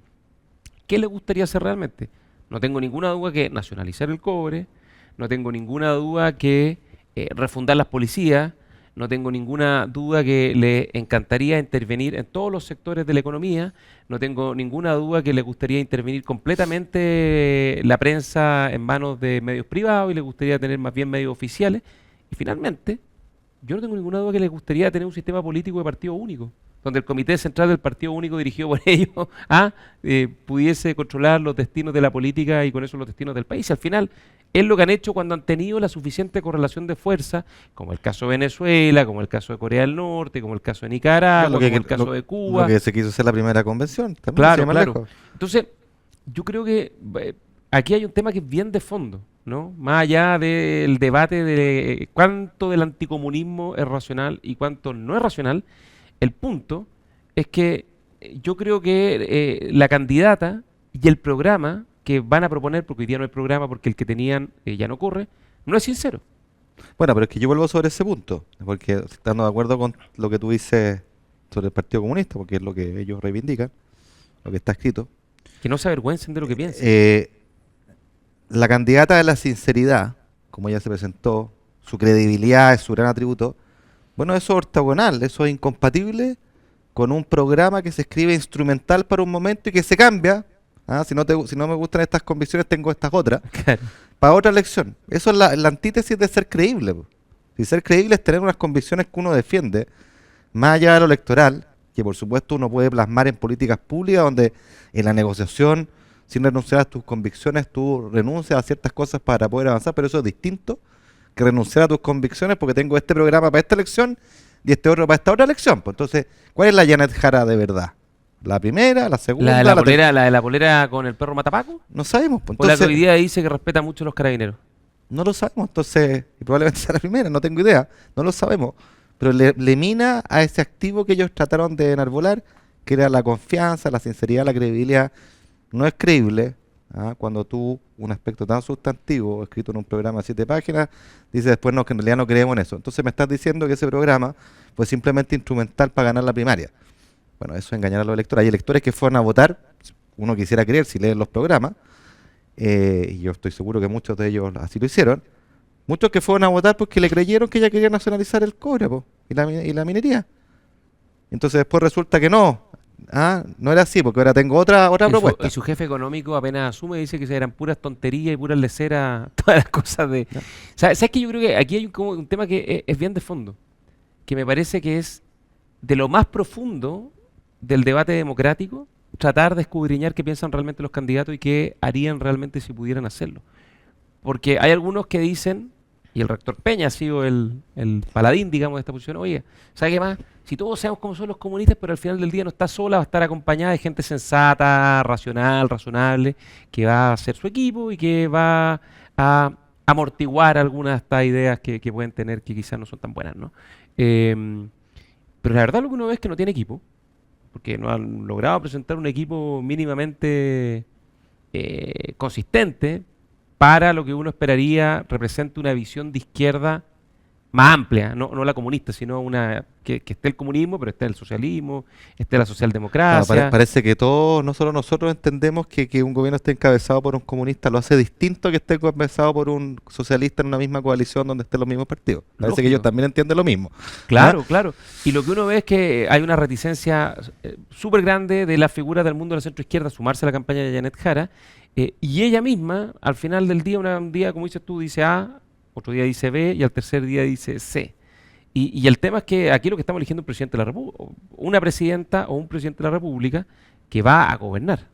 Speaker 1: ¿Qué le gustaría hacer realmente? No tengo ninguna duda que nacionalizar el cobre, no tengo ninguna duda que refundar las policías, no tengo ninguna duda que le encantaría intervenir en todos los sectores de la economía, no tengo ninguna duda que le gustaría intervenir completamente la prensa en manos de medios privados y le gustaría tener más bien medios oficiales. Y finalmente, yo no tengo ninguna duda que les gustaría tener un sistema político de partido único, donde el comité central del partido único dirigido por ellos pudiese controlar los destinos de la política y con eso los destinos del país. Y al final es lo que han hecho cuando han tenido la suficiente correlación de fuerza, como el caso de Venezuela, como el caso de Corea del Norte, como el caso de
Speaker 2: Claro,
Speaker 1: Nicaragua, como el caso de
Speaker 2: lo
Speaker 1: Cuba.
Speaker 2: que se quiso hacer la primera convención, también se
Speaker 1: Claro,
Speaker 2: llama
Speaker 1: claro.
Speaker 2: lejos.
Speaker 1: Entonces, yo creo que aquí hay un tema que es bien de fondo, ¿no? Más allá del debate de cuánto del anticomunismo es racional y cuánto no es racional, el punto es que yo creo que la candidata y el programa que van a proponer, porque hoy día no hay programa porque el que tenían ya no corre, no es sincero.
Speaker 2: Bueno, pero es que yo vuelvo sobre ese punto, porque estando de acuerdo con lo que tú dices sobre el Partido Comunista, porque es lo que ellos reivindican, lo que está escrito,
Speaker 1: Que no se avergüencen de lo que piensan.
Speaker 2: eh, la candidata de la sinceridad, como ella se presentó, su credibilidad es su gran atributo, bueno, eso es ortogonal, eso es incompatible con un programa que se escribe instrumental para un momento y que se cambia. Si no me gustan estas convicciones, tengo estas otras.
Speaker 1: Claro.
Speaker 2: Para otra elección. Eso es la antítesis de ser creíble, po. Si ser creíble es tener unas convicciones que uno defiende, más allá de lo electoral, que por supuesto uno puede plasmar en políticas públicas, donde en la negociación, sin renunciar a tus convicciones, tú renuncias a ciertas cosas para poder avanzar, pero eso es distinto que renunciar a tus convicciones porque tengo este programa para esta elección y este otro para esta otra elección. Pues entonces, ¿cuál es la Janet Jara de verdad? ¿La primera, la segunda,
Speaker 1: La de la polera con el perro matapaco,
Speaker 2: No sabemos. Pues
Speaker 1: o la que hoy
Speaker 2: entonces,
Speaker 1: día dice que respeta mucho a los carabineros.
Speaker 2: no lo sabemos. Entonces, y probablemente sea la primera, no tengo idea. No lo sabemos. Pero le mina a ese activo que ellos trataron de enarbolar, que era la confianza, la sinceridad, la credibilidad. No es creíble cuando tú, un aspecto tan sustantivo, escrito en un programa de 7 páginas, dices después no, que en realidad no creemos en eso. Entonces me estás diciendo que ese programa fue simplemente instrumental para ganar la primaria. Bueno, eso es engañar a los electores. Hay electores que fueron a votar, uno quisiera creer si leen los programas, y yo estoy seguro que muchos de ellos así lo hicieron. Muchos que fueron a votar porque le creyeron que ella quería nacionalizar el cobre po, y la minería. Entonces después resulta que no. No era así, porque ahora tengo otra propuesta.
Speaker 1: Su jefe económico apenas asume y dice que eran puras tonterías y puras leceras, todas las cosas de...
Speaker 2: Ya.
Speaker 1: ¿Sabes qué? Yo creo que aquí hay como un tema que es bien de fondo, que me parece que es de lo más profundo del debate democrático, tratar de escudriñar qué piensan realmente los candidatos y qué harían realmente si pudieran hacerlo. Porque hay algunos que dicen, y el rector Peña ha sido el paladín, digamos, de esta posición, oye, ¿sabe qué más? Si todos sabemos cómo son los comunistas, pero al final del día no está sola, va a estar acompañada de gente sensata, racional, razonable, que va a hacer su equipo y que va a amortiguar algunas de estas ideas que pueden tener que quizás no son tan buenas, ¿no? Pero la verdad lo que uno ve es que no tiene equipo, porque no han logrado presentar un equipo mínimamente consistente para lo que uno esperaría represente una visión de izquierda más amplia, no la comunista, sino una que esté el comunismo, pero esté el socialismo, esté la
Speaker 2: Claro,
Speaker 1: socialdemocracia.
Speaker 2: parece que todos, no solo nosotros entendemos que un gobierno esté encabezado por un comunista, lo hace distinto que esté encabezado por un socialista en una misma coalición donde estén los mismos partidos. Parece que ellos
Speaker 1: Lógico.
Speaker 2: también entienden lo mismo. ¿Ah?
Speaker 1: Claro, claro. Y lo que uno ve es que hay una reticencia súper grande de las figuras del mundo de la centroizquierda a sumarse a la campaña de Janet Jara. Y ella misma, al final del día, un día, como dices tú, dice A, otro día dice B y al tercer día dice C. Y el tema es que aquí lo que estamos eligiendo es un presidente de la República, una presidenta o un presidente de la República que va a gobernar.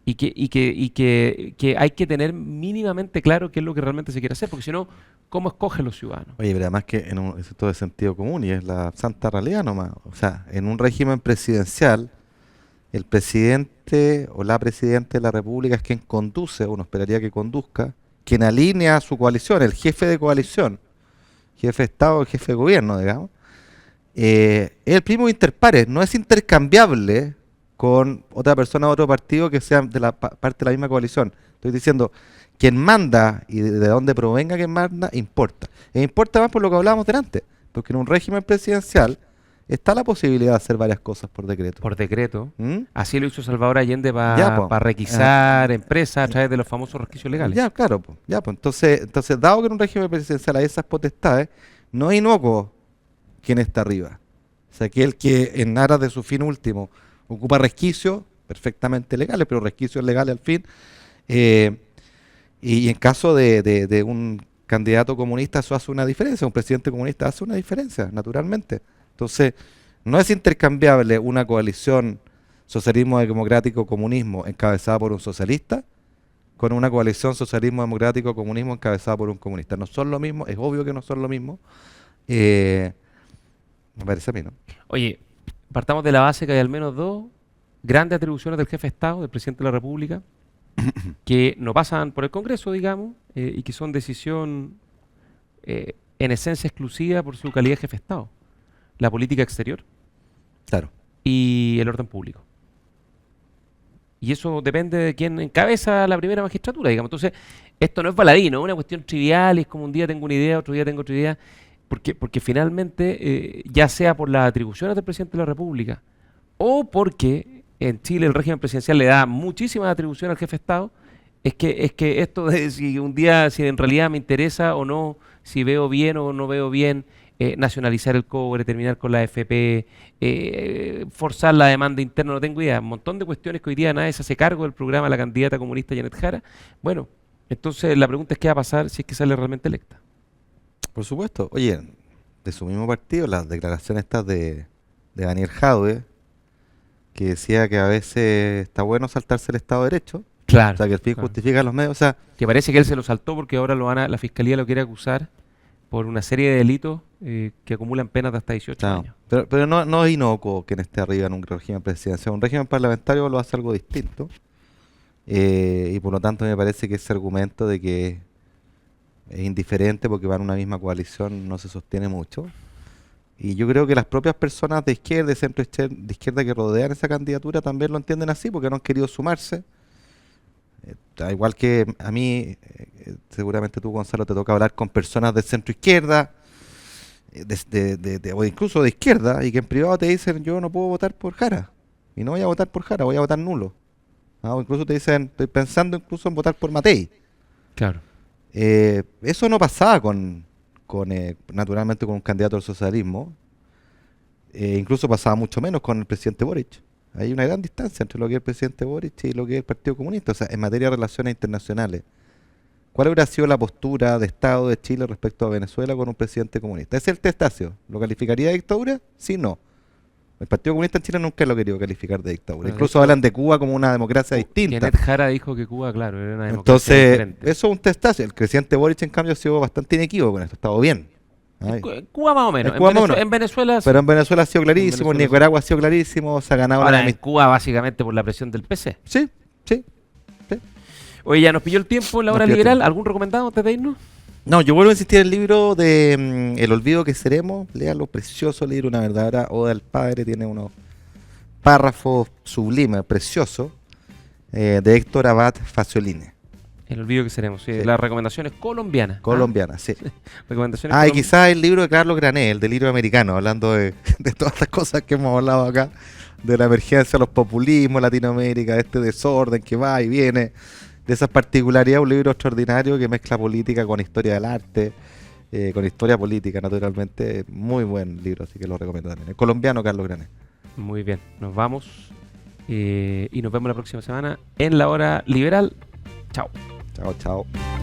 Speaker 1: Que hay que tener mínimamente claro qué es lo que realmente se quiere hacer, porque si no, ¿cómo escogen los ciudadanos?
Speaker 2: Oye, pero además que eso es todo de sentido común y es la santa realidad nomás. O sea, en un régimen presidencial, el presidente o la presidenta de la República es quien conduce, uno esperaría que conduzca, quien alinea a su coalición, el jefe de coalición, jefe de Estado, el jefe de gobierno, digamos. Es el primo inter pares, no es intercambiable con otra persona de otro partido que sea de la parte de la misma coalición. Estoy diciendo, quien manda y de dónde provenga quien manda, importa. E importa más por lo que hablábamos delante, porque en un régimen presidencial está la posibilidad de hacer varias cosas por decreto.
Speaker 1: Por decreto.
Speaker 2: ¿Mm?
Speaker 1: Así lo hizo Salvador Allende
Speaker 2: Ya,
Speaker 1: para
Speaker 2: po.
Speaker 1: requisar empresas a través de los famosos resquicios legales.
Speaker 2: Ya, claro, po, ya, pues. Entonces, dado que en un régimen presidencial hay esas potestades, no es inocuo quien está arriba. O sea, aquel que en aras de su fin último ocupa resquicios perfectamente legales, pero resquicios legales al fin. eh, y en caso de un candidato comunista, eso hace una diferencia. Un presidente comunista hace una diferencia, naturalmente. Entonces, no es intercambiable una coalición socialismo democrático comunismo encabezada por un socialista con una coalición socialismo democrático comunismo encabezada por un comunista. No son lo mismo, es obvio que no son lo mismo. Eh, Me parece a mí, ¿no?
Speaker 1: Oye, partamos de la base que hay al menos dos grandes atribuciones del jefe de Estado, del presidente de la República, que no pasan por el Congreso, digamos, y que son decisión en esencia exclusiva por su calidad de jefe de Estado. La política exterior
Speaker 2: Claro.
Speaker 1: y el orden público. Y eso depende de quién encabeza la primera magistratura, digamos. Entonces, esto no es baladino, es una cuestión trivial, es como un día tengo una idea, otro día tengo otra idea, porque finalmente, ya sea por las atribuciones del presidente de la República o porque en Chile el régimen presidencial le da muchísimas atribuciones al jefe de Estado, es que esto de si un día, si en realidad me interesa o no, si veo bien o no veo bien, nacionalizar el cobre, terminar con la AFP, forzar la demanda interna, no tengo idea. Un montón de cuestiones que hoy día nadie se hace cargo del programa de la candidata comunista Janet Jara. Bueno, entonces la pregunta es qué va a pasar si es que sale realmente electa.
Speaker 2: Por supuesto. Oye, de su mismo partido, las declaraciones estas de Daniel Jadwe, que decía que a veces está bueno saltarse el Estado de Derecho, o
Speaker 1: Claro,
Speaker 2: sea, que el fin
Speaker 1: claro.
Speaker 2: justifica los medios, o sea,
Speaker 1: Que parece que él se lo saltó porque ahora la fiscalía lo quiere acusar por una serie de delitos que acumulan penas de hasta 18
Speaker 2: no,
Speaker 1: años.
Speaker 2: pero no es inocuo quien esté arriba en un régimen presidencial. Un régimen parlamentario lo hace algo distinto, y por lo tanto me parece que ese argumento de que es indiferente porque van en una misma coalición no se sostiene mucho. Y yo creo que las propias personas de izquierda, de centro de izquierda que rodean esa candidatura también lo entienden así porque no han querido sumarse. Al igual que a mí, seguramente tú, Gonzalo, te toca hablar con personas de centro izquierda o incluso de izquierda y que en privado te dicen yo no puedo votar por Jara y no voy a votar por Jara, voy a votar nulo. O incluso te dicen estoy pensando incluso en votar por Matei.
Speaker 1: Claro.
Speaker 2: Eso no pasaba naturalmente con un candidato al socialismo. Incluso pasaba mucho menos con el presidente Boric. Hay una gran distancia entre lo que es el presidente Boric y lo que es el Partido Comunista. O sea, en materia de relaciones internacionales, ¿cuál hubiera sido la postura de Estado de Chile respecto a Venezuela con un presidente comunista? ¿Es el Testacio? ¿Lo calificaría de dictadura? Sí, no. El Partido Comunista en Chile nunca lo ha querido calificar de dictadura.
Speaker 1: Bueno, de
Speaker 2: Incluso
Speaker 1: hecho,
Speaker 2: hablan de Cuba como una democracia distinta.
Speaker 1: Janet Jara dijo que Cuba, claro, era una democracia
Speaker 2: Entonces,
Speaker 1: diferente.
Speaker 2: eso es un Testacio. El presidente Boric, en cambio, ha sido bastante inequívoco con esto. Ha estado bien. Ay.
Speaker 1: En Cuba más o menos.
Speaker 2: En Cuba más o menos.
Speaker 1: En Venezuela sí.
Speaker 2: Pero en Venezuela ha sido
Speaker 1: En
Speaker 2: clarísimo, en
Speaker 1: Venezuela sí.
Speaker 2: Nicaragua ha sido clarísimo, se ha ganado la
Speaker 1: Ahora, en
Speaker 2: amistad.
Speaker 1: Cuba básicamente por la presión del PC.
Speaker 2: Sí, sí, sí.
Speaker 1: Oye, ya nos pilló el tiempo en la
Speaker 2: Nos
Speaker 1: hora
Speaker 2: pilló el
Speaker 1: liberal.
Speaker 2: tiempo.
Speaker 1: ¿Algún recomendado antes de irnos?
Speaker 2: No, yo vuelvo a insistir en el libro de El olvido que seremos. Léalo, precioso libro, una verdadera oda al padre. Tiene unos párrafos sublimes, preciosos. de Héctor Abad Facioline.
Speaker 1: El olvido que seremos. Sí,
Speaker 2: Sí.
Speaker 1: las recomendaciones colombianas.
Speaker 2: Colombiana, sí.
Speaker 1: Recomendaciones
Speaker 2: Y quizás el libro de Carlos Grané, el delirio americano, hablando de todas estas cosas que hemos hablado acá, de la emergencia de los populismos en Latinoamérica, de este desorden que va y viene, de esas particularidades, un libro extraordinario que mezcla política con historia del arte, con historia política, naturalmente. Muy buen libro, así que lo recomiendo también. El colombiano Carlos Grané.
Speaker 1: Muy bien, nos vamos y nos vemos la próxima semana en la hora liberal. Chao.
Speaker 2: Chao, chao.